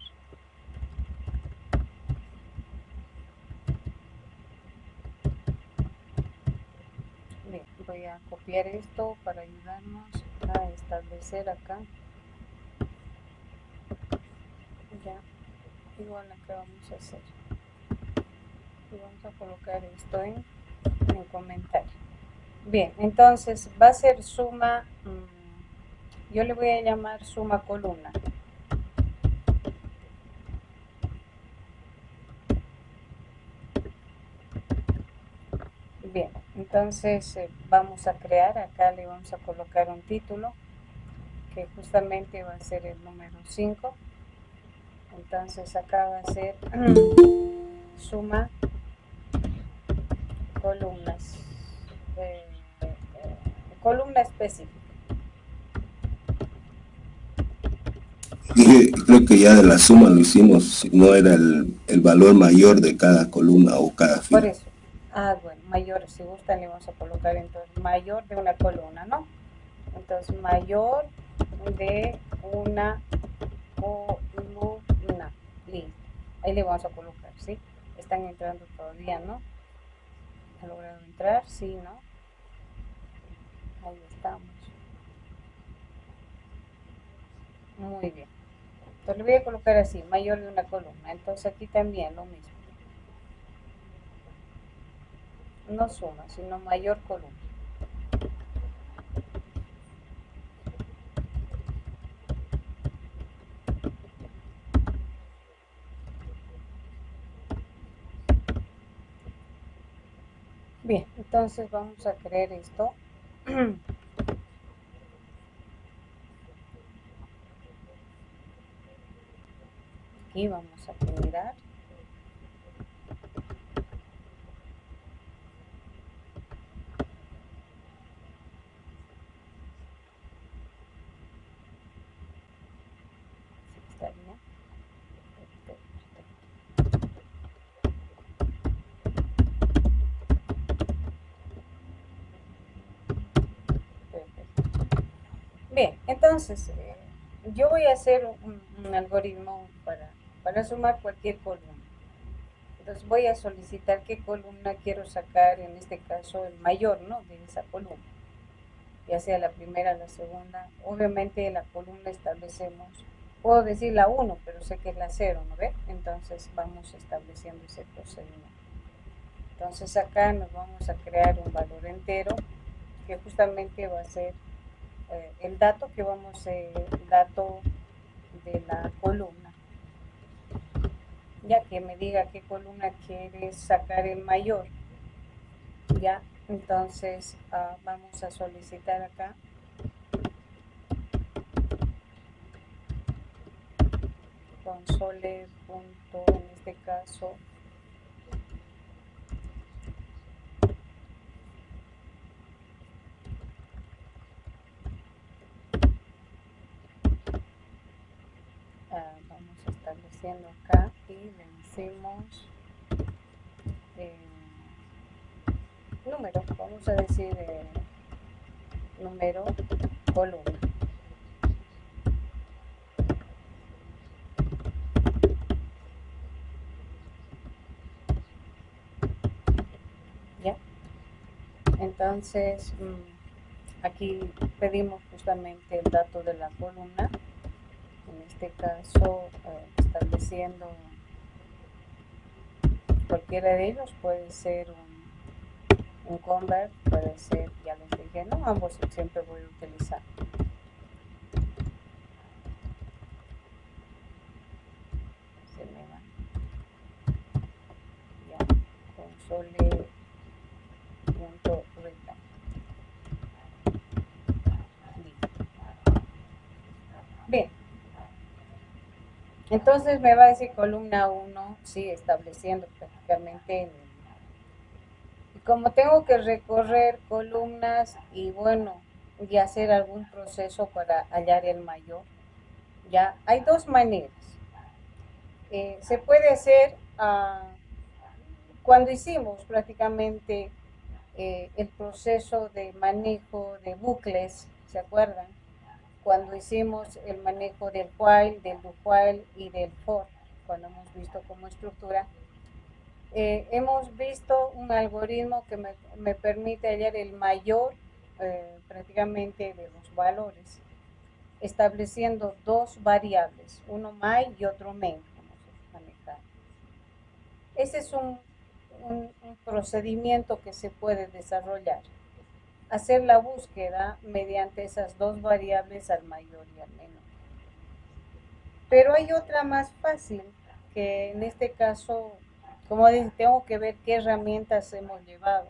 Bien, voy a copiar esto para ayudarnos a establecer acá. Ya, igual acá vamos a hacer. Y vamos a colocar esto en comentario. Bien, entonces va a ser suma, yo le voy a llamar suma columna. Bien, entonces vamos a crear, acá le vamos a colocar un título que justamente va a ser el número 5. Entonces acá va a ser suma columnas, columna específica. Creo que ya de la suma lo hicimos, no era el valor mayor de cada columna o cada Por fila. eso, bueno, mayor, si gustan le vamos a colocar entonces mayor de una columna, ¿no? Entonces mayor de una columna, listo, ahí le vamos a colocar, ¿sí? Están entrando todavía, ¿no? ¿Ha logrado entrar? Sí, ¿no? Ahí estamos. Muy bien. Entonces le voy a colocar así, mayor de una columna. Entonces aquí también lo mismo. No suma, sino mayor columna. Bien, entonces vamos a crear esto. Aquí vamos a generar. Está bien. Perfecto. Bien, entonces yo voy a hacer un algoritmo para sumar cualquier columna. Entonces voy a solicitar qué columna quiero sacar, en este caso el mayor, ¿no? De esa columna, ya sea la primera, la segunda. Obviamente la columna establecemos, puedo decir la 1, pero sé que es la 0, ¿no ve? Entonces vamos estableciendo ese procedimiento. Entonces acá nos vamos a crear un valor entero, que justamente va a ser el dato que vamos, el dato de la columna. Ya que me diga qué columna quieres sacar el mayor. Ya, entonces vamos a solicitar acá console punto, en este caso vamos estableciendo acá y le decimos número, vamos a decir número columna. ¿Ya? Entonces aquí pedimos justamente el dato de la columna, en este caso estableciendo cualquiera de ellos, puede ser un convert, puede ser, ya les dije, no, ambos siempre voy a utilizar. Se me va. Ya, console punto return. Bien. Entonces me va a decir columna 1, sí, estableciendo prácticamente y como tengo que recorrer columnas y bueno, y hacer algún proceso para hallar el mayor, ya hay dos maneras. Se puede hacer cuando hicimos prácticamente el proceso de manejo de bucles, ¿se acuerdan? Cuando hicimos el manejo del while, del do while y del for, cuando hemos visto como estructura, hemos visto un algoritmo que me permite hallar el mayor prácticamente de los valores, estableciendo dos variables, uno my y otro main. Ese es un procedimiento que se puede desarrollar. Hacer la búsqueda mediante esas dos variables al mayor y al menor. Pero hay otra más fácil, que en este caso, como dije, tengo que ver qué herramientas hemos llevado.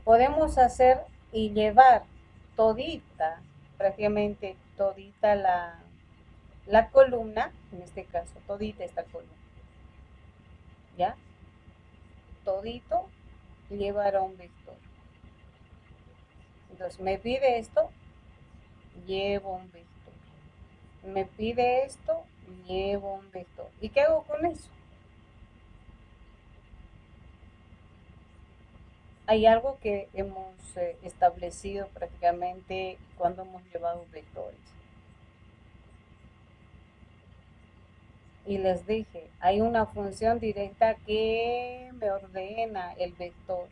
Podemos hacer y llevar todita, prácticamente todita la columna, en este caso, todita esta columna. ¿Ya? Todito llevar a un vector. Entonces me pide esto, llevo un vector. Me pide esto, llevo un vector. ¿Y qué hago con eso? Hay algo que hemos establecido prácticamente cuando hemos llevado vectores. Y les dije, hay una función directa que me ordena el vector.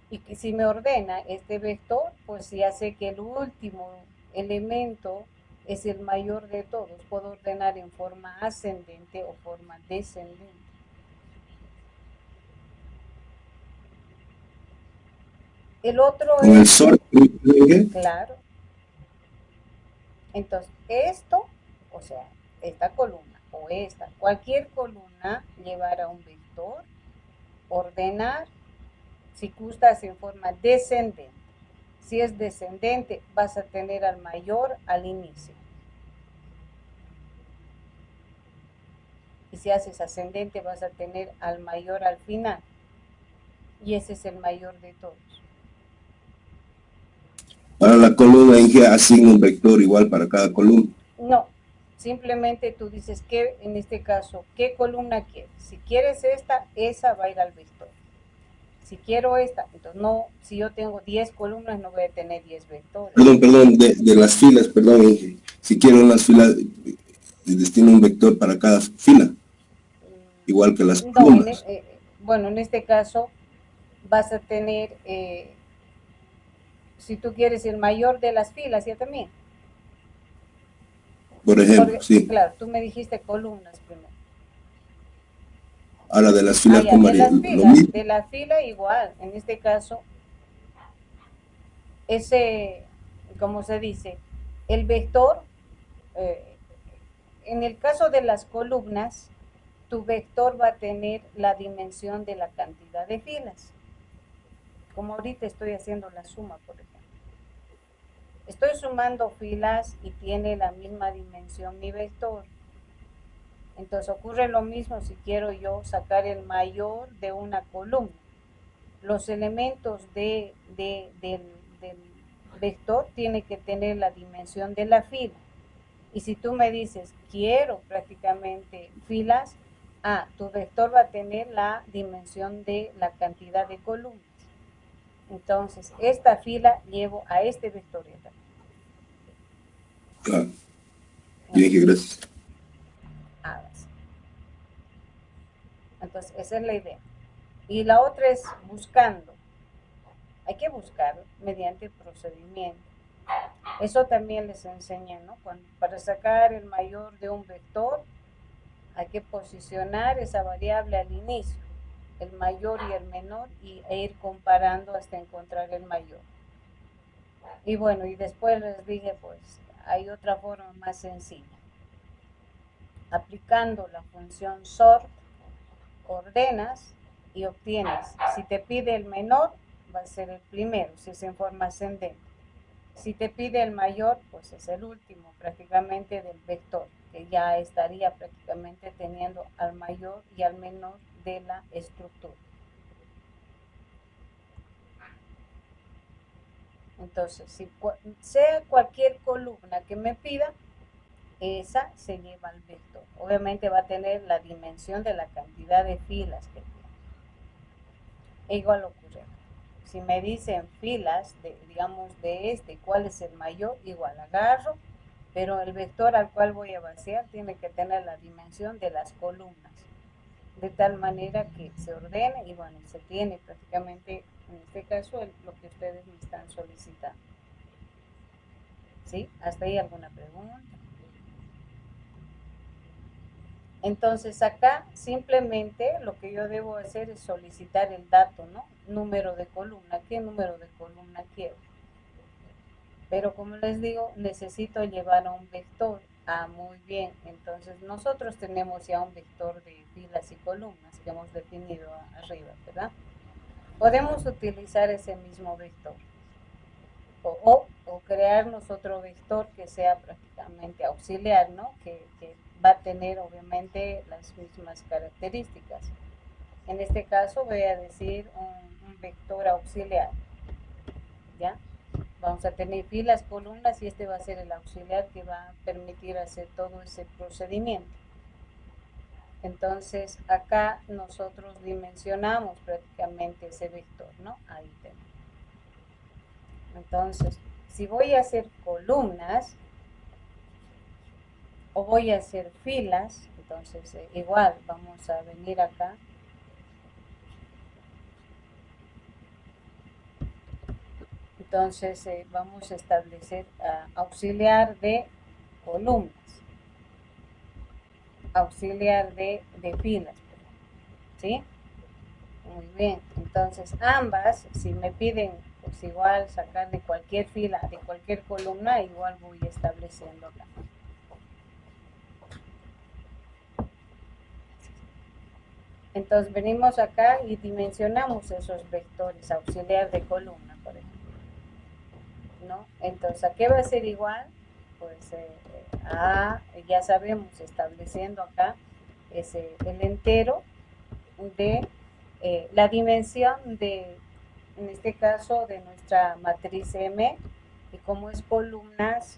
Y que si me ordena este vector, pues ya sé que el último elemento es el mayor de todos. Puedo ordenar en forma ascendente o forma descendente. El otro es... Claro. Entonces, esto, o sea, esta columna o esta, cualquier columna llevar a un vector, ordenar, si gustas en forma descendente. Si es descendente, vas a tener al mayor al inicio. Y si haces ascendente, vas a tener al mayor al final. Y ese es el mayor de todos. Para la columna dije asigna un vector igual para cada columna. No, simplemente tú dices que en este caso, ¿qué columna quieres? Si quieres esta, esa va a ir al vector. Si quiero esta, entonces no, si yo tengo 10 columnas no voy a tener 10 vectores. Perdón, de las filas, perdón, Inge. Si quiero las filas, destina un vector para cada fila, igual que las columnas. Bueno, en este caso vas a tener, si tú quieres, el mayor de las filas, ya también. Por ejemplo, sí. Claro, tú me dijiste columnas primero. A la de las filas, ¿cómo haría? De la fila igual, en este caso, ¿cómo se dice? El vector, en el caso de las columnas, tu vector va a tener la dimensión de la cantidad de filas. Como ahorita estoy haciendo la suma, por ejemplo. Estoy sumando filas y tiene la misma dimensión mi vector. Entonces ocurre lo mismo si quiero yo sacar el mayor de una columna. Los elementos del vector tienen que tener la dimensión de la fila. Y si tú me dices, quiero prácticamente filas, tu vector va a tener la dimensión de la cantidad de columnas. Entonces, esta fila llevo a este vector. Claro. Bien, que gracias. Entonces, esa es la idea. Y la otra es buscando. Hay que buscar mediante procedimiento. Eso también les enseñé, ¿no? Para sacar el mayor de un vector, hay que posicionar esa variable al inicio, el mayor y el menor, e ir comparando hasta encontrar el mayor. Y bueno, y después les dije, pues, hay otra forma más sencilla. Aplicando la función sort, ordenas y obtienes. Si te pide el menor, va a ser el primero, si es en forma ascendente. Si te pide el mayor, pues es el último prácticamente del vector, que ya estaría prácticamente teniendo al mayor y al menor de la estructura. Entonces, si sea cualquier columna que me pida, esa se lleva al vector. Obviamente va a tener la dimensión de la cantidad de filas que tiene. E igual ocurre. Si me dicen filas, digamos de cuál es el mayor, igual agarro, pero el vector al cual voy a vaciar tiene que tener la dimensión de las columnas, de tal manera que se ordene y bueno, se tiene prácticamente, en este caso, lo que ustedes me están solicitando. ¿Sí? ¿Hasta ahí alguna pregunta? Entonces acá simplemente lo que yo debo hacer es solicitar el dato, ¿no? Número de columna, ¿qué número de columna quiero? Pero como les digo, necesito llevar a un vector. Muy bien, entonces nosotros tenemos ya un vector de filas y columnas que hemos definido arriba, ¿verdad? Podemos utilizar ese mismo vector o crearnos otro vector que sea prácticamente auxiliar, ¿no? Que va a tener obviamente las mismas características. En este caso voy a decir un vector auxiliar, ¿ya? Vamos a tener filas, columnas y este va a ser el auxiliar que va a permitir hacer todo ese procedimiento. Entonces acá nosotros dimensionamos prácticamente ese vector, ¿no? Ahí tenemos. Entonces, si voy a hacer columnas o voy a hacer filas, entonces igual vamos a venir acá. Entonces vamos a establecer auxiliar de columnas, auxiliar de filas, ¿sí? Muy bien, entonces ambas, si me piden, pues igual sacar de cualquier fila, de cualquier columna, igual voy estableciendo acá. Entonces venimos acá y dimensionamos esos vectores, auxiliar de columna, por ejemplo, ¿no? Entonces, ¿a qué va a ser igual? Pues ya sabemos, estableciendo acá el entero de la dimensión de, en este caso, de nuestra matriz M, y como es columnas,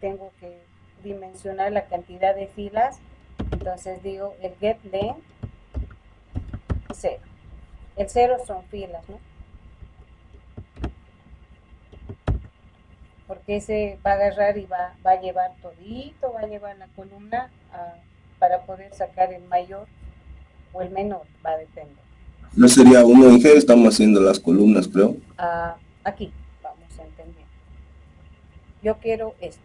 tengo que dimensionar la cantidad de filas. Entonces digo el getLength 0. El 0 son filas, ¿no? porque ese va a agarrar y va a llevar todito, va a llevar la columna para poder sacar el mayor o el menor, va a depender. No sería uno, Inge, estamos haciendo las columnas, creo. Aquí, vamos a entender. Yo quiero esto.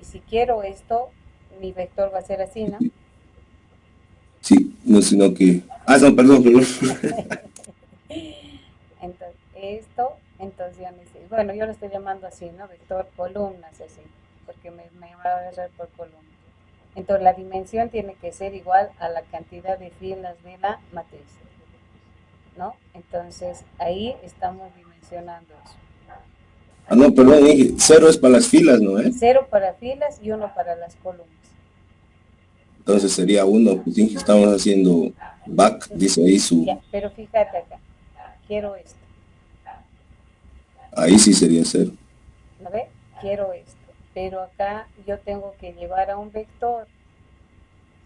Y si quiero esto, mi vector va a ser así, ¿no? Sí, no, sino que... no, perdón. Entonces, esto, entonces ya necesito, bueno, yo lo estoy llamando así, ¿no? Vector columnas, así, porque me va a agarrar por columnas. Entonces, la dimensión tiene que ser igual a la cantidad de filas de la matriz, ¿no? Entonces, ahí estamos dimensionando eso. No, perdón, Inge, 0 es para las filas, ¿no? 0 para filas y 1 para las columnas. Entonces sería 1, pues Inge, estamos haciendo back, dice ahí su... Ya, pero fíjate acá, quiero esto. Ahí sí sería 0. ¿No ve? Quiero esto. Pero acá yo tengo que llevar a un vector.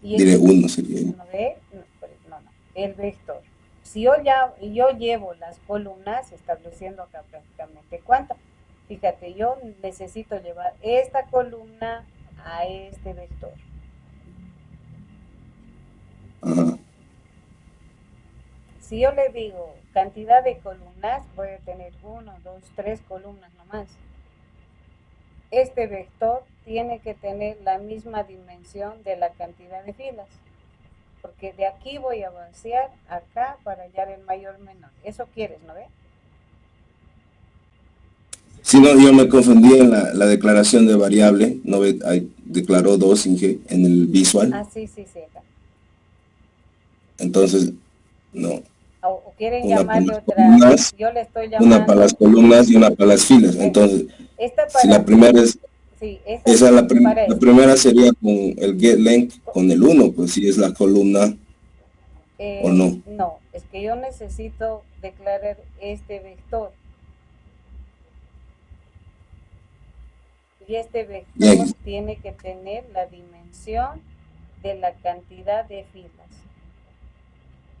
Y Diré 1 sería. ¿No ve? No, el vector. Si yo llevo las columnas, estableciendo acá prácticamente cuánto. Fíjate, yo necesito llevar esta columna a este vector. Ajá. Si yo le digo cantidad de columnas, voy a tener 1, 2, 3 columnas nomás. Este vector tiene que tener la misma dimensión de la cantidad de filas, porque de aquí voy a vaciar acá para hallar el mayor menor. Eso quieres, ¿no ve? Si no, yo me confundí en la declaración de variable, no ve, ahí declaró 2 Inge en el visual. Sí, acá. Entonces, no. O quieren Una llamarle otra, columnas, yo le estoy llamando. Una para las columnas y una para las filas. Entonces, si la primera es... Sí, la primera sería con el get length, con el 1, pues si es la columna o no. No, es que yo necesito declarar este vector. Y este vector tiene que tener la dimensión de la cantidad de filas.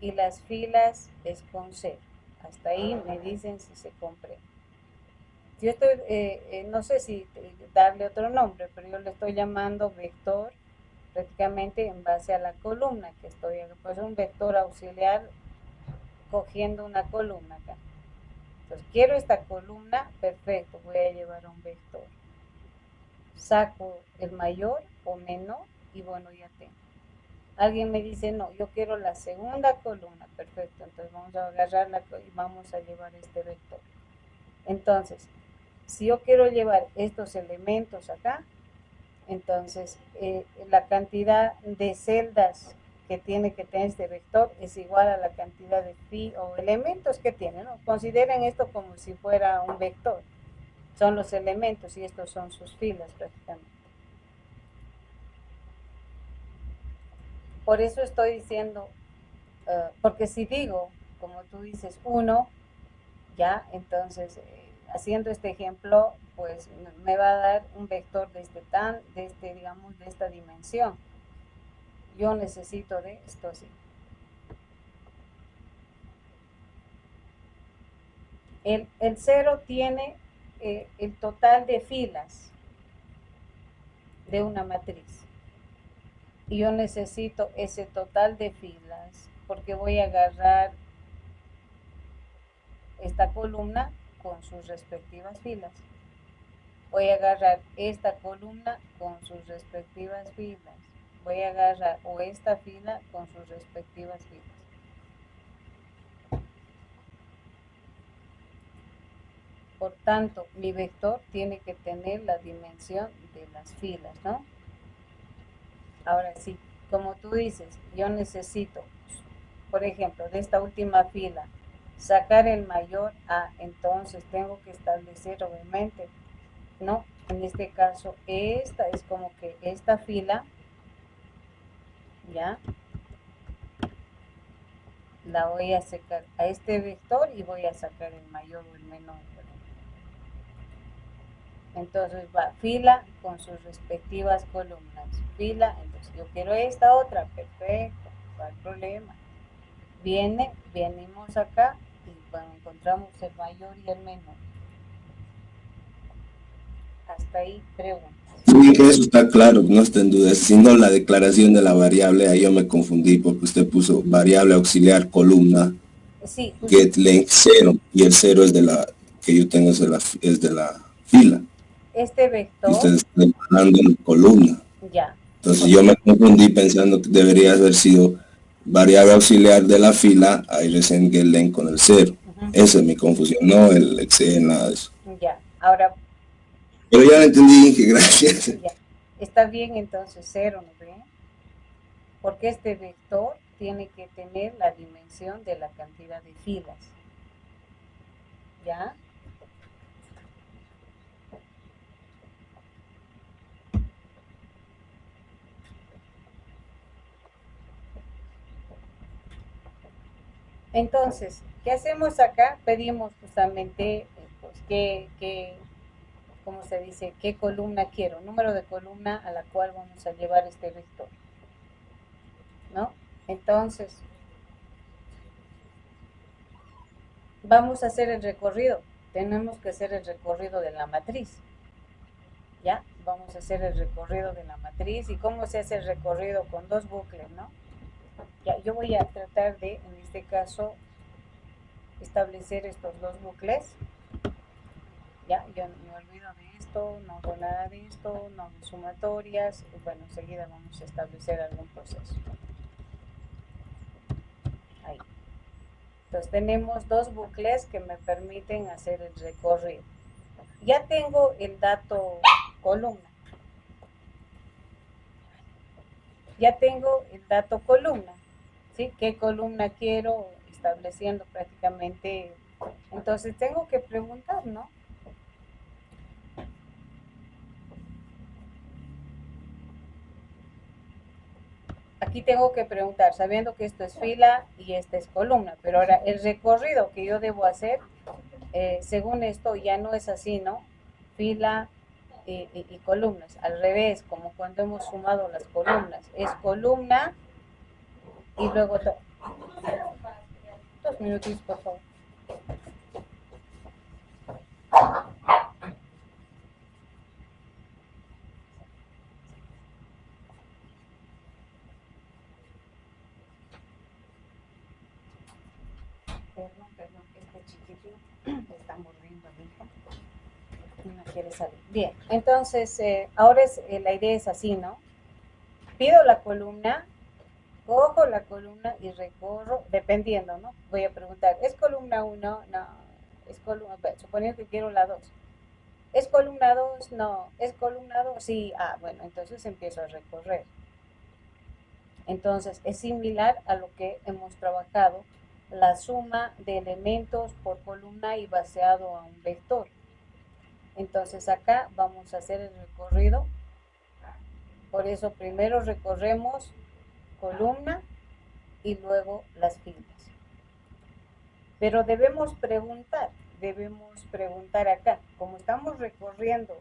Y las filas es con 0. Hasta ahí me dicen si se comprende. Yo estoy, no sé si darle otro nombre, pero yo le estoy llamando vector prácticamente en base a la columna que estoy, pues un vector auxiliar cogiendo una columna acá. Entonces quiero esta columna, perfecto, voy a llevar un vector. Saco el mayor o menor y bueno, ya tengo. Alguien me dice, no, yo quiero la segunda columna, perfecto, entonces vamos a agarrarla y vamos a llevar este vector. Entonces, si yo quiero llevar estos elementos acá, entonces la cantidad de celdas que tiene que tener este vector es igual a la cantidad de o elementos que tiene, ¿no? Consideren esto como si fuera un vector. Son los elementos y estos son sus filas prácticamente. Por eso estoy diciendo, porque si digo, como tú dices, 1, ya, entonces, haciendo este ejemplo, pues me va a dar un vector de digamos, de esta dimensión. Yo necesito de esto así. El 0 tiene el total de filas de una matriz. Y yo necesito ese total de filas porque voy a agarrar esta columna con sus respectivas filas. Voy a agarrar esta columna con sus respectivas filas. Voy a agarrar o esta fila con sus respectivas filas. Por tanto, mi vector tiene que tener la dimensión de las filas, ¿no? Ahora sí, como tú dices, yo necesito, por ejemplo, de esta última fila, sacar el mayor A, entonces tengo que establecer, obviamente, ¿no? En este caso, esta es como que esta fila, ¿ya? La voy a sacar a este vector y voy a sacar el mayor o el menor. Entonces va fila con sus respectivas columnas. Fila, entonces yo quiero esta otra, perfecto, no hay problema. Venimos acá y bueno, encontramos el mayor y el menor. Hasta ahí preguntas. Sí, que eso está claro, no está en duda, sino la declaración de la variable, ahí yo me confundí porque usted puso variable auxiliar columna, Sí, justo. get length 0, y el 0 es de la, que yo tengo es de la fila, Este y vector, ustedes están hablando en columna. ya. Entonces yo me confundí pensando que debería haber sido variable auxiliar de la fila, ahí recién get length con el 0. Esa es mi confusión, no el excel, nada de eso. Ya, ahora, Pero ya lo entendí, Inge, gracias. ya. Está bien entonces 0, ¿no ven? Porque este vector tiene que tener la dimensión de la cantidad de filas. ¿Ya? Entonces, ¿qué hacemos acá? Pedimos justamente, pues, ¿cómo se dice? ¿Qué columna quiero? Número de columna a la cual vamos a llevar este vector. ¿No? Entonces, vamos a hacer el recorrido. Tenemos que hacer el recorrido de la matriz. ¿Ya? Vamos a hacer el recorrido de la matriz. ¿Y cómo se hace el recorrido? Con dos bucles, ¿no? Ya, yo voy a tratar de, en este caso, establecer estos dos bucles. Ya, yo me olvido de esto, no hago nada de esto, no hago sumatorias. Bueno, enseguida vamos a establecer algún proceso. Ahí. Entonces tenemos dos bucles que me permiten hacer el recorrido. Ya tengo el dato columna. Ya tengo el dato columna. ¿Sí? ¿Qué columna quiero? Estableciendo prácticamente. Entonces tengo que preguntar, ¿no? Aquí tengo que preguntar, sabiendo que esto es fila y esta es columna, pero ahora el recorrido que yo debo hacer, según esto ya no es así, ¿no? Fila y columnas, al revés, como cuando hemos sumado las columnas, es columna y luego 2 minutitos, por favor. Perdón, este chiquitito está mordiendo a mi hija y no quiere salir. Bien, entonces ahora la idea es así, ¿no? Pido la columna, cojo la columna y recorro, dependiendo, ¿no? Voy a preguntar, ¿es columna 1? No, es columna, suponiendo que quiero la 2. ¿Es columna 2? No. ¿Es columna 2? Sí. Ah, bueno, entonces empiezo a recorrer. Entonces, es similar a lo que hemos trabajado, la suma de elementos por columna y vaciado a un vector. Entonces, acá vamos a hacer el recorrido. Por eso, primero recorremos columna y luego las filas. Pero debemos preguntar acá, como estamos recorriendo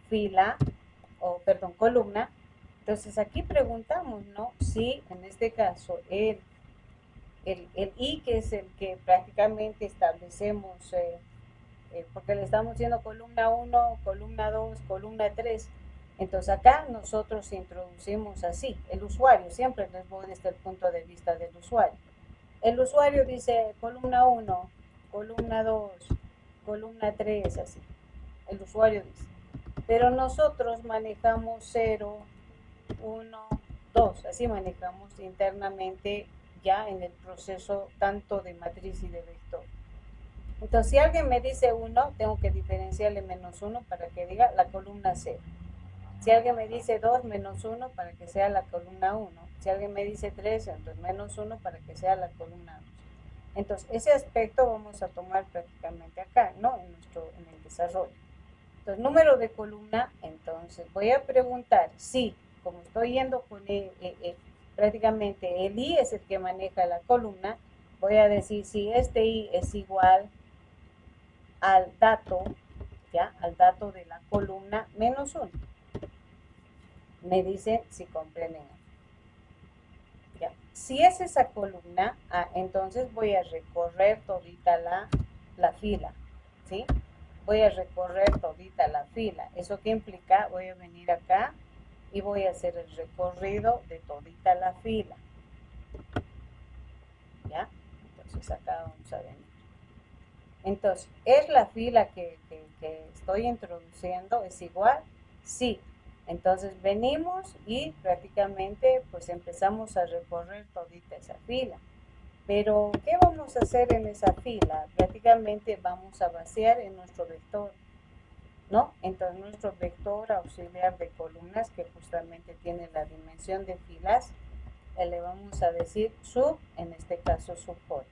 fila, columna, entonces aquí preguntamos, ¿no? Si en este caso el I, que es el que prácticamente establecemos, porque le estamos diciendo columna 1, columna 2, columna 3, entonces acá nosotros introducimos así, el usuario, siempre les voy desde el punto de vista del usuario. El usuario dice columna 1, columna 2, columna 3, así. El usuario dice. Pero nosotros manejamos 0, 1, 2, así manejamos internamente ya en el proceso tanto de matriz y de vector. Entonces, si alguien me dice 1, tengo que diferenciarle menos 1 para que diga la columna 0. Si alguien me dice 2, menos 1 para que sea la columna 1. Si alguien me dice 3, entonces menos 1 para que sea la columna 2. Entonces, ese aspecto vamos a tomar prácticamente acá, ¿no? En el desarrollo. Entonces, número de columna, entonces voy a preguntar si, como estoy yendo con prácticamente el I es el que maneja la columna, voy a decir si este I es igual al dato, ¿ya? Al dato de la columna menos 1. Me dice si comprenden. ¿Ya? Si es esa columna, entonces voy a recorrer todita la fila, ¿sí? voy a recorrer todita la fila. ¿Eso qué implica? Voy a venir acá y voy a hacer el recorrido de todita la fila. ¿Ya? Entonces acá vamos a venir. Entonces, ¿es la fila que estoy introduciendo? ¿Es igual? Sí. Entonces venimos y prácticamente pues empezamos a recorrer todita esa fila. Pero, ¿qué vamos a hacer en esa fila? Prácticamente vamos a vaciar en nuestro vector, ¿no? Entonces, nuestro vector auxiliar de columnas, que justamente tiene la dimensión de filas, le vamos a decir sub, en este caso sub J,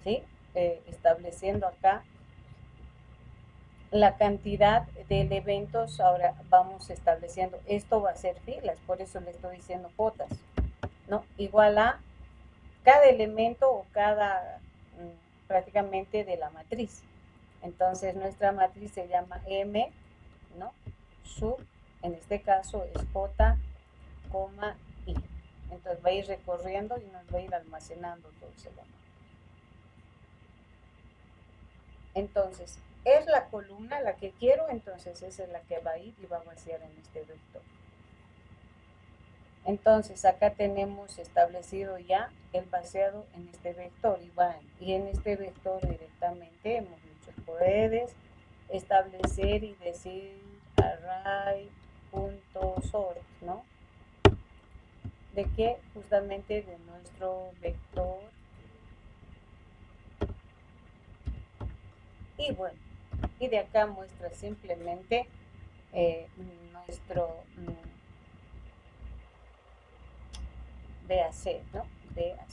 ¿sí? Estableciendo acá la cantidad de elementos. Ahora vamos estableciendo, esto va a ser filas, por eso le estoy diciendo Jotas, ¿no? Igual a cada elemento o cada prácticamente de la matriz. Entonces nuestra matriz se llama M, ¿no? Sub, en este caso es J, coma, I. Entonces va a ir recorriendo y nos va a ir almacenando todo ese elemento. Entonces, es la columna la que quiero, entonces esa es la que va a ir y va a vaciar en este vector. Entonces, acá tenemos establecido ya el vaciado en este vector, y en este vector directamente hemos dicho, puedes establecer y decir array.sort, ¿no? ¿De qué? Justamente de nuestro vector. Y bueno, y de acá muestra simplemente nuestro BAC, ¿no? BAC.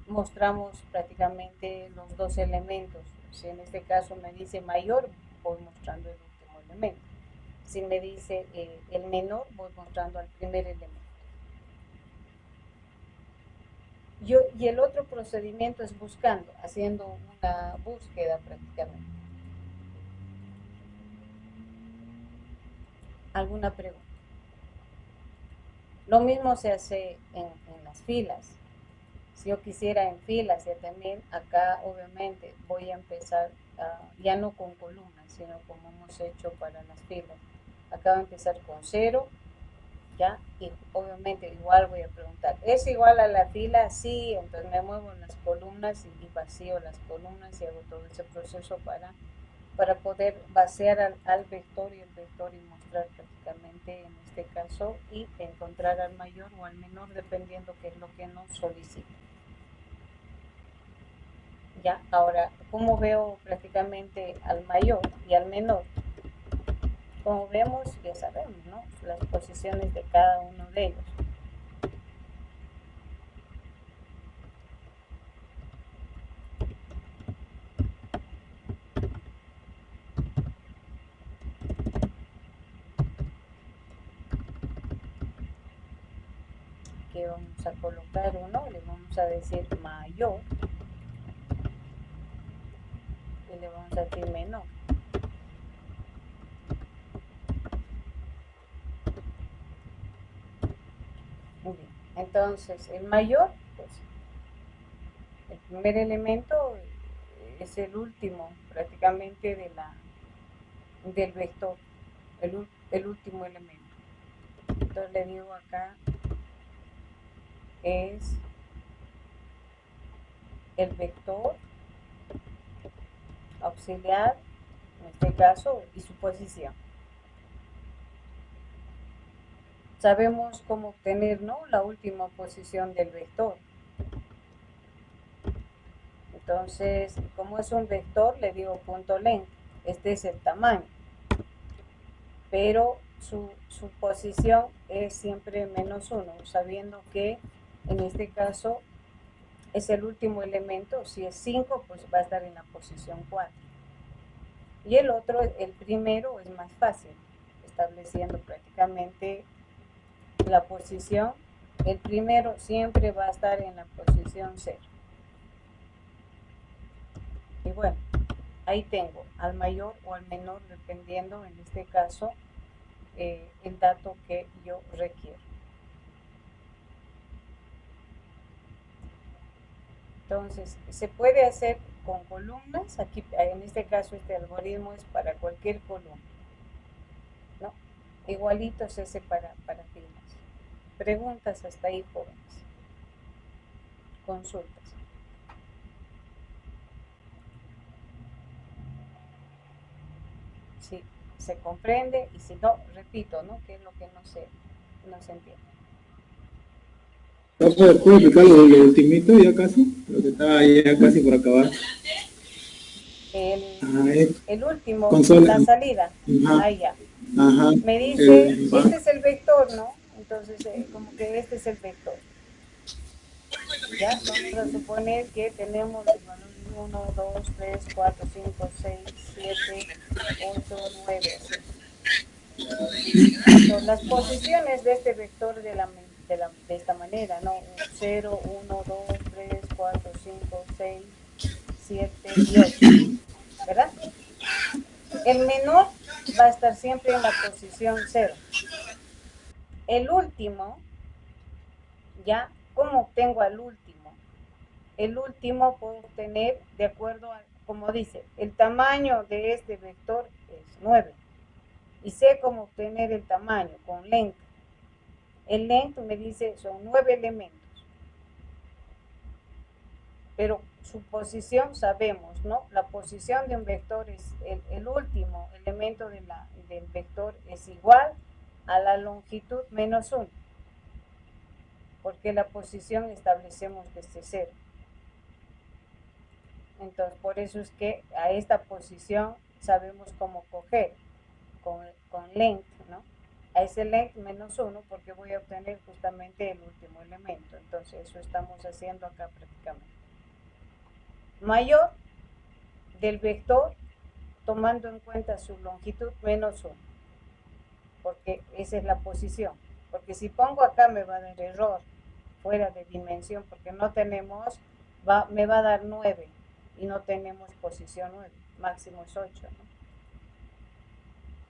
Mostramos prácticamente los dos elementos. Si en este caso me dice mayor, voy mostrando el último elemento. Si me dice el menor, voy mostrando al primer elemento. Y el otro procedimiento es buscando, haciendo una búsqueda prácticamente. ¿Alguna pregunta? Lo mismo se hace en las filas. Si yo quisiera en filas, ya también acá obviamente voy a empezar, ya no con columnas, sino como hemos hecho para las filas. Acá voy a empezar con 0, ¿ya? Y obviamente igual voy a preguntar, ¿es igual a la fila? Sí, entonces me muevo en las columnas y vacío las columnas y hago todo ese proceso para poder vaciar al vector y el vector y mostrar prácticamente en este caso y encontrar al mayor o al menor dependiendo qué es lo que nos solicita. Ya, ahora, ¿cómo veo prácticamente al mayor y al menor? Como vemos, ya sabemos, ¿no? Las posiciones de cada uno de ellos. Que vamos a colocar uno, le vamos a decir mayor y le vamos a decir menor. Muy bien. Entonces, el mayor, pues, el primer elemento es el último prácticamente del vector, el último elemento. Entonces le digo acá es el vector auxiliar, en este caso, y su posición. Sabemos cómo obtener, ¿no?, la última posición del vector. Entonces, como es un vector, le digo punto length. Este es el tamaño. Pero su posición es siempre -1, sabiendo que en este caso es el último elemento. Si es 5, pues va a estar en la posición 4. Y el otro, el primero, es más fácil, estableciendo prácticamente la posición. El primero siempre va a estar en la posición 0. Y bueno, ahí tengo al mayor o al menor, dependiendo en este caso el dato que yo requiero. Entonces, se puede hacer con columnas. Aquí, en este caso, este algoritmo es para cualquier columna, ¿no? Igualito es ese para filas. Preguntas hasta ahí, jóvenes. Consultas. Si se comprende y si no, repito, ¿no? ¿Qué es lo que no se entiende? ¿Puedo explicar lo ultimito ya casi? Lo que estaba ya casi por acabar. El último, consola, la salida. Ajá. Ahí ya. Ajá. Me dice, este es el vector, ¿no? Entonces, como que este es el vector. Ya, vamos a suponer que tenemos los valores 1, 2, 3, 4, 5, 6, 7, 8, 9, así. Entonces, las posiciones de este vector de esta manera, ¿no? 0, 1, 2, 3, 4, 5, 6, 7 y 8, ¿verdad? El menor va a estar siempre en la posición 0. El último, ¿ya? ¿Cómo obtengo al último? El último puedo obtener de acuerdo a, como dice, el tamaño de este vector es 9. Y sé cómo obtener el tamaño con length. El length me dice son 9 elementos. Pero su posición sabemos, ¿no? La posición de un vector es el último elemento del vector es igual a la longitud menos 1. Porque la posición establecemos desde 0. Entonces, por eso es que a esta posición sabemos cómo coger con length, ¿no? A ese length menos 1 porque voy a obtener justamente el último elemento. Entonces, eso estamos haciendo acá prácticamente. Mayor del vector tomando en cuenta su longitud menos 1. Porque esa es la posición. Porque si pongo acá me va a dar error fuera de dimensión porque no tenemos, me va a dar 9. Y no tenemos posición 9, máximo es 8, ¿no?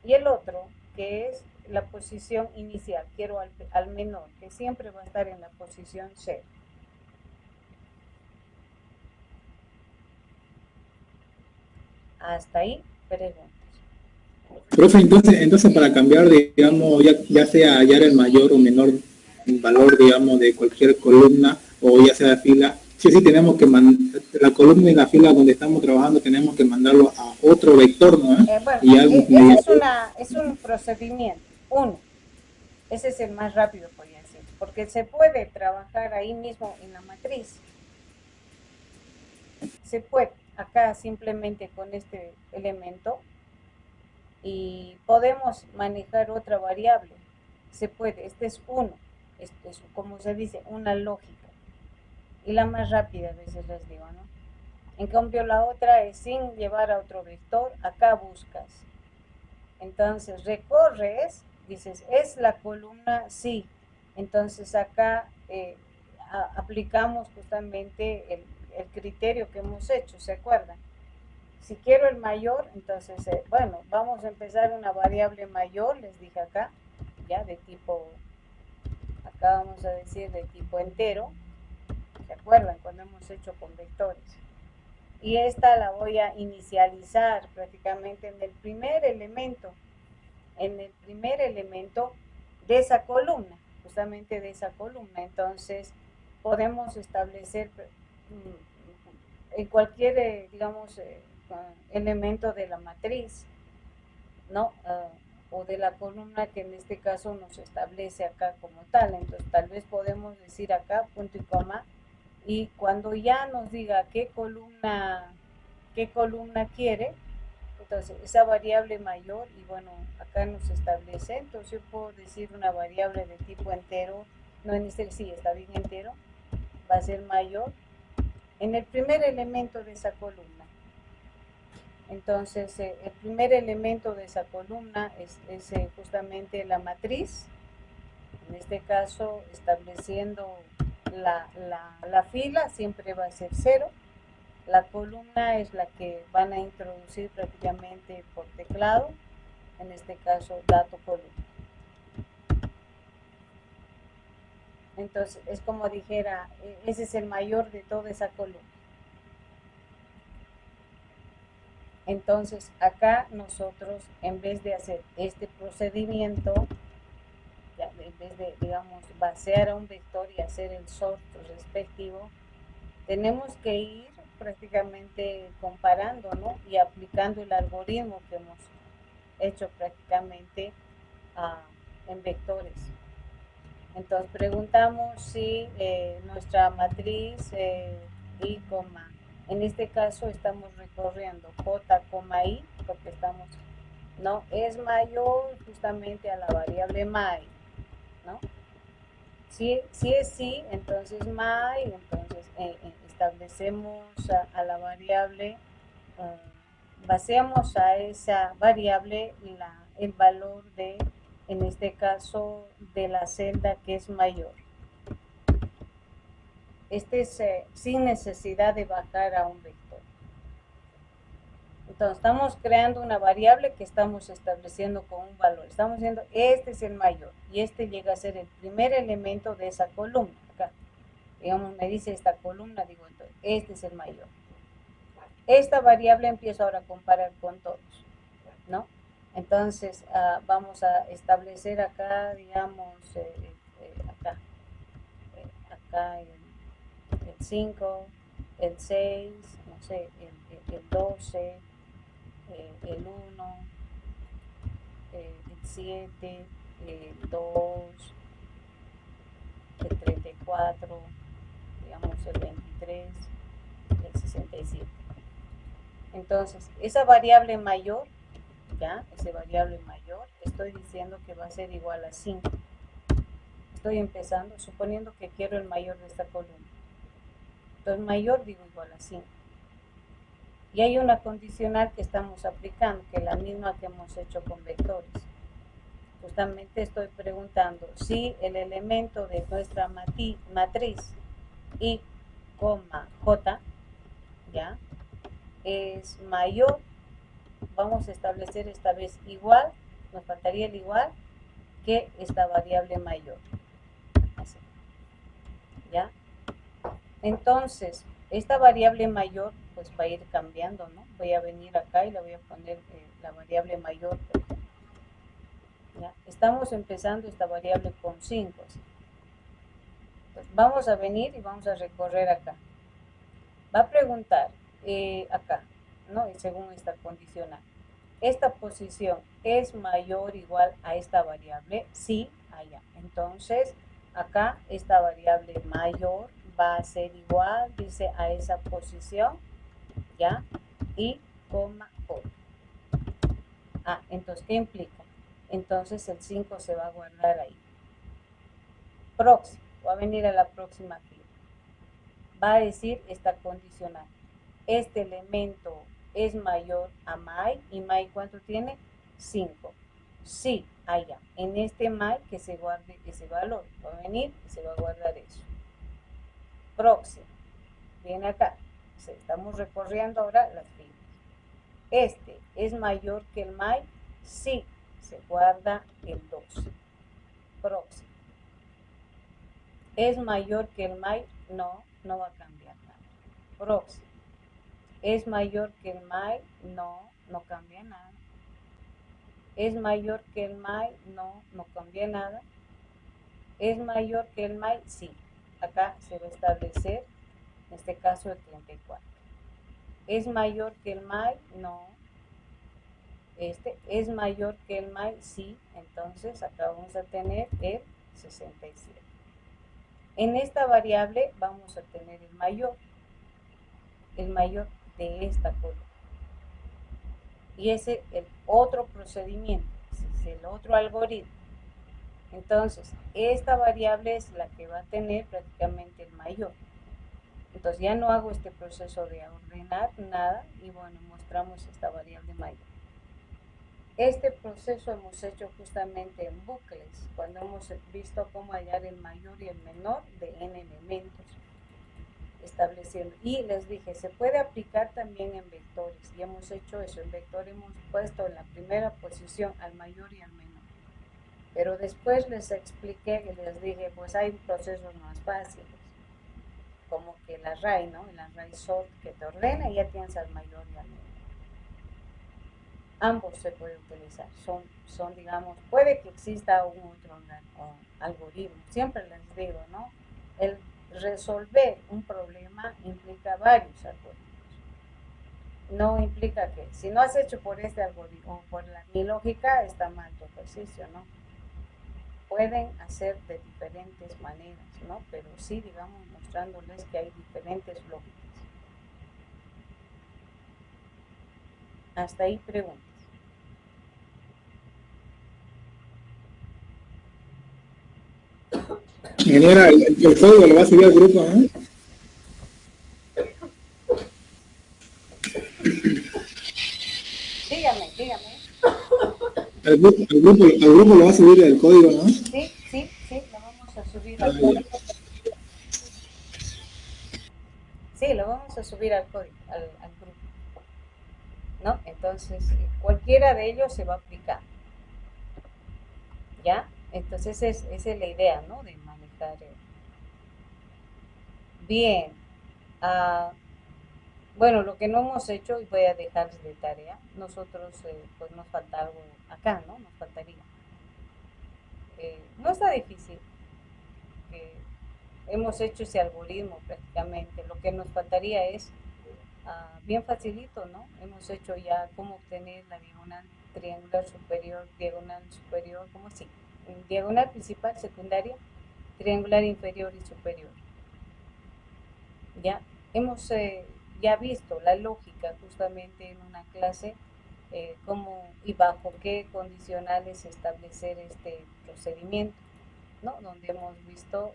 Y el otro, que es la posición inicial, quiero al menor, que siempre va a estar en la posición 0. Hasta ahí, preguntas. Profe, entonces para cambiar, digamos, ya sea hallar el mayor o menor valor, digamos, de cualquier columna o ya sea fila, sí tenemos que la columna y la fila donde estamos trabajando tenemos que mandarlo a otro vector, ¿no? Es un procedimiento, uno. Ese es el más rápido, podría decir, porque se puede trabajar ahí mismo en la matriz. Se puede, acá simplemente con este elemento, y podemos manejar otra variable. Se puede, este es uno, este es, como se dice, una lógica. Y la más rápida, a veces les digo, ¿no? En cambio, la otra es sin llevar a otro vector, acá buscas. Entonces, recorres, dices, ¿es la columna? Sí. Entonces, acá aplicamos justamente el criterio que hemos hecho, ¿se acuerdan? Si quiero el mayor, entonces, bueno, vamos a empezar una variable mayor, les dije acá, ya de tipo, acá vamos a decir de tipo entero, ¿se acuerdan? Cuando hemos hecho con vectores. Y esta la voy a inicializar prácticamente en el primer elemento de esa columna, justamente de esa columna. Entonces, podemos establecer en cualquier, digamos, elemento de la matriz, ¿no? O de la columna que en este caso nos establece acá como tal. Entonces, tal vez podemos decir acá, punto y coma, y cuando ya nos diga qué columna quiere, entonces esa variable mayor, y bueno, acá nos establece, entonces yo puedo decir una variable de tipo entero, no en este, sí, está bien entero, va a ser mayor en el primer elemento de esa columna. Entonces, el primer elemento de esa columna es justamente la matriz, en este caso estableciendo la fila, siempre va a ser 0. La columna es la que van a introducir prácticamente por teclado, en este caso dato columna. Entonces es como dijera, ese es el mayor de toda esa columna. Entonces, acá nosotros, en vez de hacer este procedimiento, ya, en vez de, digamos, vaciar a un vector y hacer el sort respectivo, tenemos que ir prácticamente comparando, ¿no? Y aplicando el algoritmo que hemos hecho prácticamente en vectores. Entonces preguntamos si nuestra matriz I, en este caso estamos recorriendo J, I, porque estamos, ¿no? Es mayor justamente a la variable my, ¿no? Si es sí, entonces my, entonces establecemos a la variable, vaciamos a esa variable el valor de, en este caso, de la celda que es mayor. Este es sin necesidad de bajar a un vector. Entonces, estamos creando una variable que estamos estableciendo con un valor. Estamos diciendo, este es el mayor, y este llega a ser el primer elemento de esa columna. Acá, digamos, me dice esta columna, digo, entonces, este es el mayor. Esta variable empiezo ahora a comparar con todos, ¿no? Entonces, vamos a establecer acá, digamos, acá el 5, el 6, no sé, el 12, el 1, el 7, el 2, el 34, digamos el 23, el 67. Entonces, esa variable mayor, ya, esa variable mayor, estoy diciendo que va a ser igual a 5. Estoy empezando, suponiendo que quiero el mayor de esta columna. Entonces, mayor digo igual a 5. Y hay una condicional que estamos aplicando, que es la misma que hemos hecho con vectores. Justamente estoy preguntando si el elemento de nuestra matriz I, J, ¿ya? Es mayor, vamos a establecer esta vez igual, nos faltaría el igual, que esta variable mayor. Así. ¿Ya? Entonces, esta variable mayor pues va a ir cambiando, ¿no? Voy a venir acá y le voy a poner la variable mayor, por ejemplo. ¿Ya? Estamos empezando esta variable con 5. Entonces, vamos a venir y vamos a recorrer acá. Va a preguntar acá, ¿no? Y según esta condicional. ¿Esta posición es mayor o igual a esta variable? Sí, allá. Entonces, acá esta variable mayor va a ser igual, dice, a esa posición, ¿ya? Y, J. Entonces, ¿qué implica? Entonces, el 5 se va a guardar ahí. Próximo, va a venir a la próxima fila. Va a decir esta condicional. Este elemento es mayor a my, y my ¿cuánto tiene? 5. Sí, allá. En este my que se guarde ese valor. Va a venir y se va a guardar eso. Próximo. Viene acá. Estamos recorriendo ahora las filas. Este es mayor que el my. Sí, se guarda el 2. Próximo. ¿Es mayor que el my? No, no va a cambiar nada. Próximo. ¿Es mayor que el my? No, no cambia nada. ¿Es mayor que el my? No, no cambia nada. ¿Es mayor que el my? Sí. Acá se va a establecer, en este caso, el 34. ¿Es mayor que el my? No. Este es mayor que el my, sí. Entonces, acá vamos a tener el 67. En esta variable vamos a tener el mayor de esta columna. Y ese es el otro procedimiento, es el otro algoritmo. Entonces, esta variable es la que va a tener prácticamente el mayor. Entonces, ya no hago este proceso de ordenar nada y bueno, mostramos esta variable mayor. Este proceso hemos hecho justamente en bucles, cuando hemos visto cómo hallar el mayor y el menor de n elementos, estableciendo. Y les dije, se puede aplicar también en vectores, y hemos hecho eso. En vector hemos puesto en la primera posición al mayor y al menor. Pero después les expliqué y les dije, pues hay procesos más fáciles, como que el array, ¿no? El array sort que te ordena y ya tienes al mayor y al menor. ambos se puede utilizar. Son digamos, puede que exista un otro algoritmo. Siempre les digo, ¿no? El resolver un problema implica varios algoritmos. No implica que si no has hecho por este algoritmo o por mi lógica, está mal tu ejercicio, ¿no? Pueden hacer de diferentes maneras, ¿no? Pero sí, digamos, mostrándoles que hay diferentes lógicas. Hasta ahí preguntas. Ingeniera, el código lo va a subir al grupo, ¿no? Dígame. Al grupo lo va a subir el código, ¿no? Sí, lo vamos a subir al código. Sí, lo vamos a subir al código, al grupo, ¿no? Entonces, cualquiera de ellos se va a aplicar, ¿ya? Entonces, esa es la idea, ¿no? De manejar. Bien. Bueno, lo que no hemos hecho, y voy a dejarles de tarea, nosotros, pues nos falta algo acá, ¿no? Nos faltaría. No está difícil. Hemos hecho ese algoritmo prácticamente. Lo que nos faltaría es, bien facilito, ¿no? Hemos hecho ya cómo obtener la diagonal triangular superior, ¿cómo así? Diagonal principal, secundaria, triangular inferior y superior. Ya hemos ya visto la lógica justamente en una clase, cómo y bajo qué condicionales establecer este procedimiento, ¿no? Donde hemos visto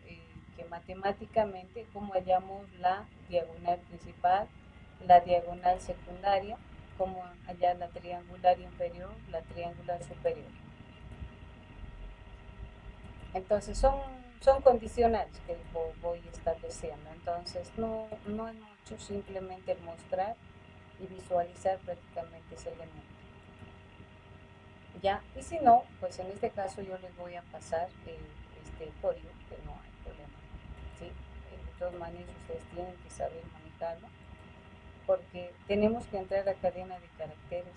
que matemáticamente cómo hallamos la diagonal principal, la diagonal secundaria, cómo hallar la triangular inferior, la triangular superior. Entonces son condicionales que voy estableciendo. Entonces no es mucho, simplemente el mostrar y visualizar prácticamente ese elemento. Ya, y si no, pues en este caso yo les voy a pasar este código, que no hay problema, ¿sí? De todas maneras ustedes tienen que saber manejarlo, porque tenemos que entrar a cadena de caracteres,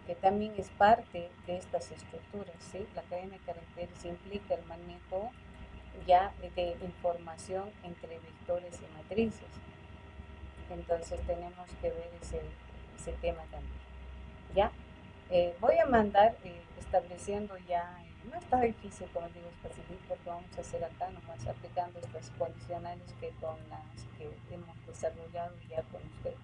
que también es parte de estas estructuras, ¿sí? La cadena de caracteres implica el manejo ya de información entre vectores y matrices. Entonces tenemos que ver ese tema también, ¿ya? Voy a mandar estableciendo ya, no está difícil, como digo, es facilito, porque vamos a hacer acá nomás aplicando estas condicionales que con las que hemos desarrollado ya con ustedes.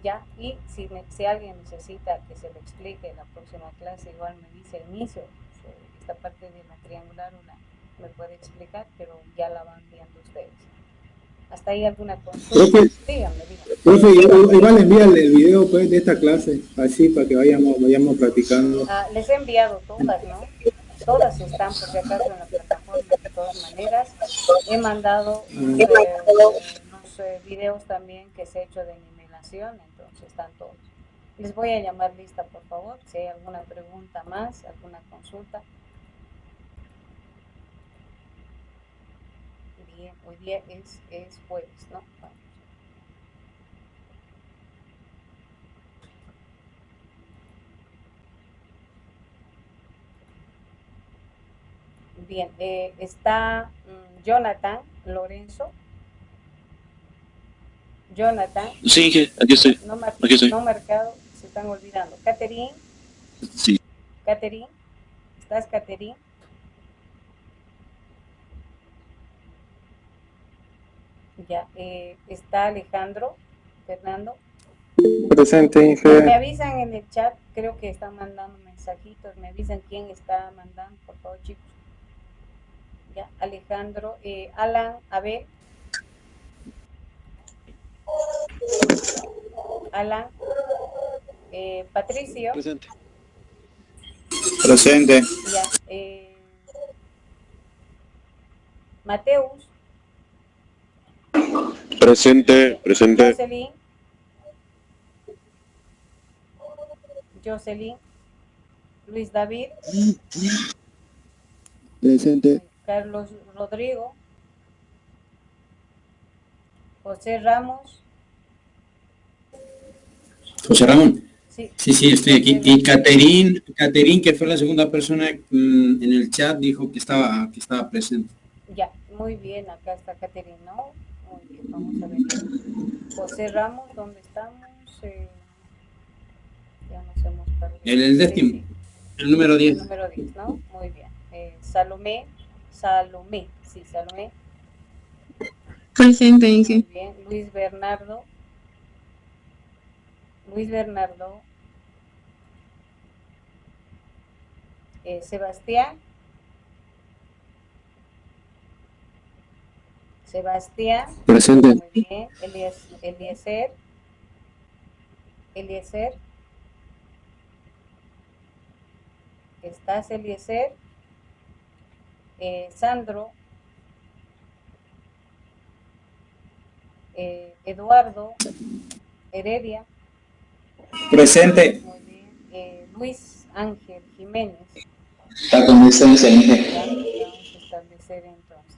Ya, y si alguien necesita que se le explique en la próxima clase, igual me dice al inicio, esta parte de la triangular me puede explicar, pero ya la van viendo ustedes. ¿Hasta ahí alguna consulta? Díganme. Profe, igual envíale el video pues, de esta clase, así para que vayamos practicando. Les he enviado todas, ¿no? Todas están por si acaso en la plataforma de todas maneras. He mandado unos videos también que se ha hecho de nivelación, entonces están todos. Les voy a llamar lista, por favor, si hay alguna pregunta más, alguna consulta. Bien, hoy día es jueves, ¿no? Vamos. Bien, está Jonathan Lorenzo. Jonathan. Sí, aquí estoy. No marcado, se están olvidando. Catherine. Sí. Catherine. ¿Estás, Catherine? Ya, está Alejandro. Fernando. Presente, Me avisan en el chat, creo que están mandando mensajitos, me avisan quién está mandando, por favor, chicos. Ya, Alejandro, Alan, Abel. Alan, Patricio. Presente. Presente. Ya, Mateus. Presente. Jocelyn. Luis David. Presente. Carlos Rodrigo. José Ramos. José Ramón. Sí, Sí, estoy aquí. Y Caterín, que fue la segunda persona en el chat, dijo que estaba presente. ya, muy bien, acá está Caterina, ¿no? Muy bien, vamos a averiguar. José Ramos, ¿dónde estamos? Ya nos hemos perdido. El décimo, Sí. el número 10. El número 10, ¿no? Muy bien. Salomé, Salomé. Presente, Inge. Muy bien. Luis Bernardo. Sebastián. Presente. Muy bien. Eliezer. ¿Estás, Eliezer? Sandro. Eduardo. Heredia. Presente. Muy bien. Luis Ángel Jiménez. Está con licencia, Inge. Vamos a establecer entonces.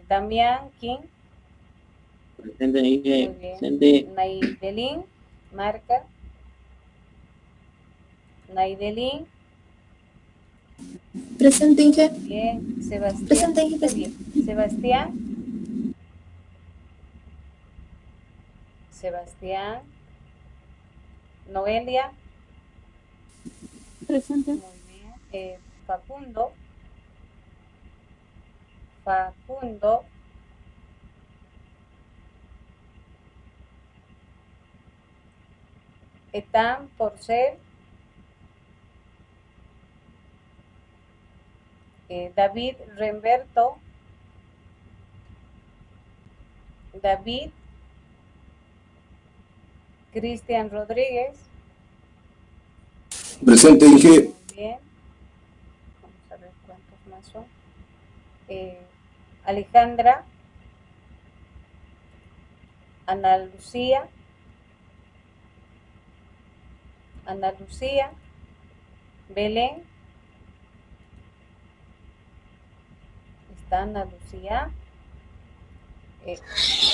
Damián King. Presente, Inge. Muy bien. Presente. Naidelín. Marca. Naidelín. Presente, Inge. Bien. Sebastián. Presente, Inge. Presente. Sebastián. Noelia. Presente. Muy bien. Facundo. Etam Porcel. David Remberto. David. Cristian Rodríguez. Presente, Inge. Muy bien. Vamos a ver cuántos más son. Alejandra. Ana Lucía. Belén. Está Ana Lucía.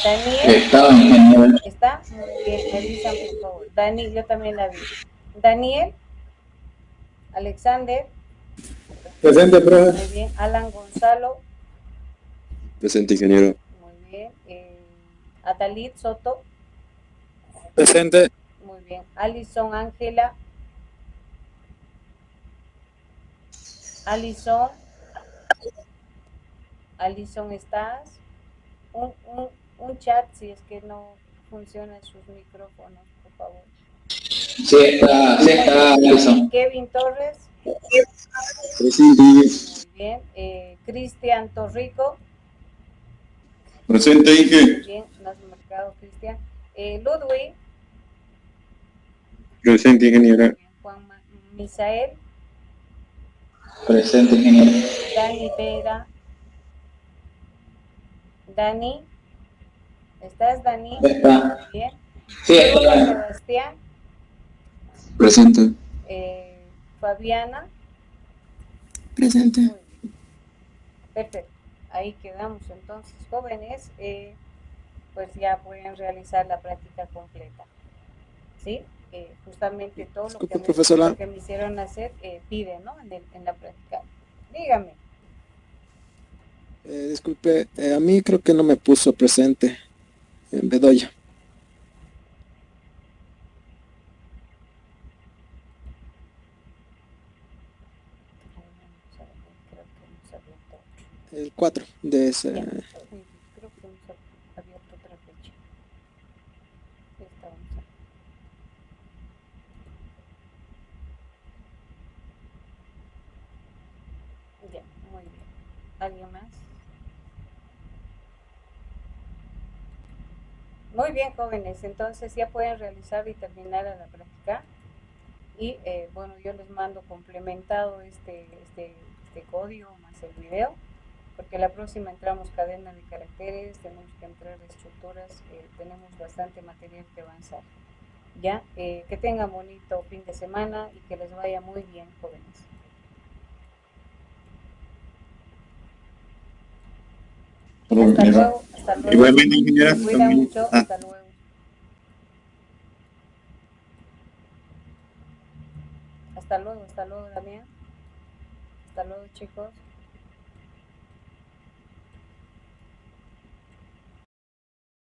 Daniel. ¿Está? Muy bien, me avisan por favor. Dani, yo también la vi. Daniel. Alexander. Presente, profe. Muy bien. Alan Gonzalo. Presente, ingeniero. Muy bien. Adalit Soto. Presente. Muy bien. Alison Ángela. Alison, ¿estás? Un chat si es que no funcionan sus micrófonos, por favor. Sí está, Alison. Kevin Torres. Presente. Muy bien. Cristian Torrico. Presente, Inge. Muy bien, no has marcado, Cristian. Ludwig. Presente, ingeniera. Juan Misael. Presente, ingeniero. Dani Vega. Dani. ¿Estás, Dani? Está. Muy bien. Sí, está. Sebastián. Presente. Fabiana. Presente. Muy bien. Perfecto. Ahí quedamos entonces, jóvenes. Pues ya pueden realizar la práctica completa. ¿Sí? Justamente todo lo que me hicieron hacer pide, ¿no? En la práctica. Dígame. Disculpe, a mí creo que no me puso presente en Bedoya. El 4 de ese. Ya. Creo que hemos abierto otra fecha. Esta vamos a... Ya, muy bien. ¿Alguien más? Muy bien, jóvenes. Entonces ya pueden realizar y terminar a la práctica. Y bueno, yo les mando complementado este código más el video, porque la próxima entramos cadena de caracteres, tenemos que entrar estructuras, tenemos bastante material que avanzar. Ya, que tengan bonito fin de semana y que les vaya muy bien, jóvenes. Hasta luego. Igualmente, ingeniera. Se cuidan mucho, hasta luego. Hasta luego, Damián. Hasta luego, chicos.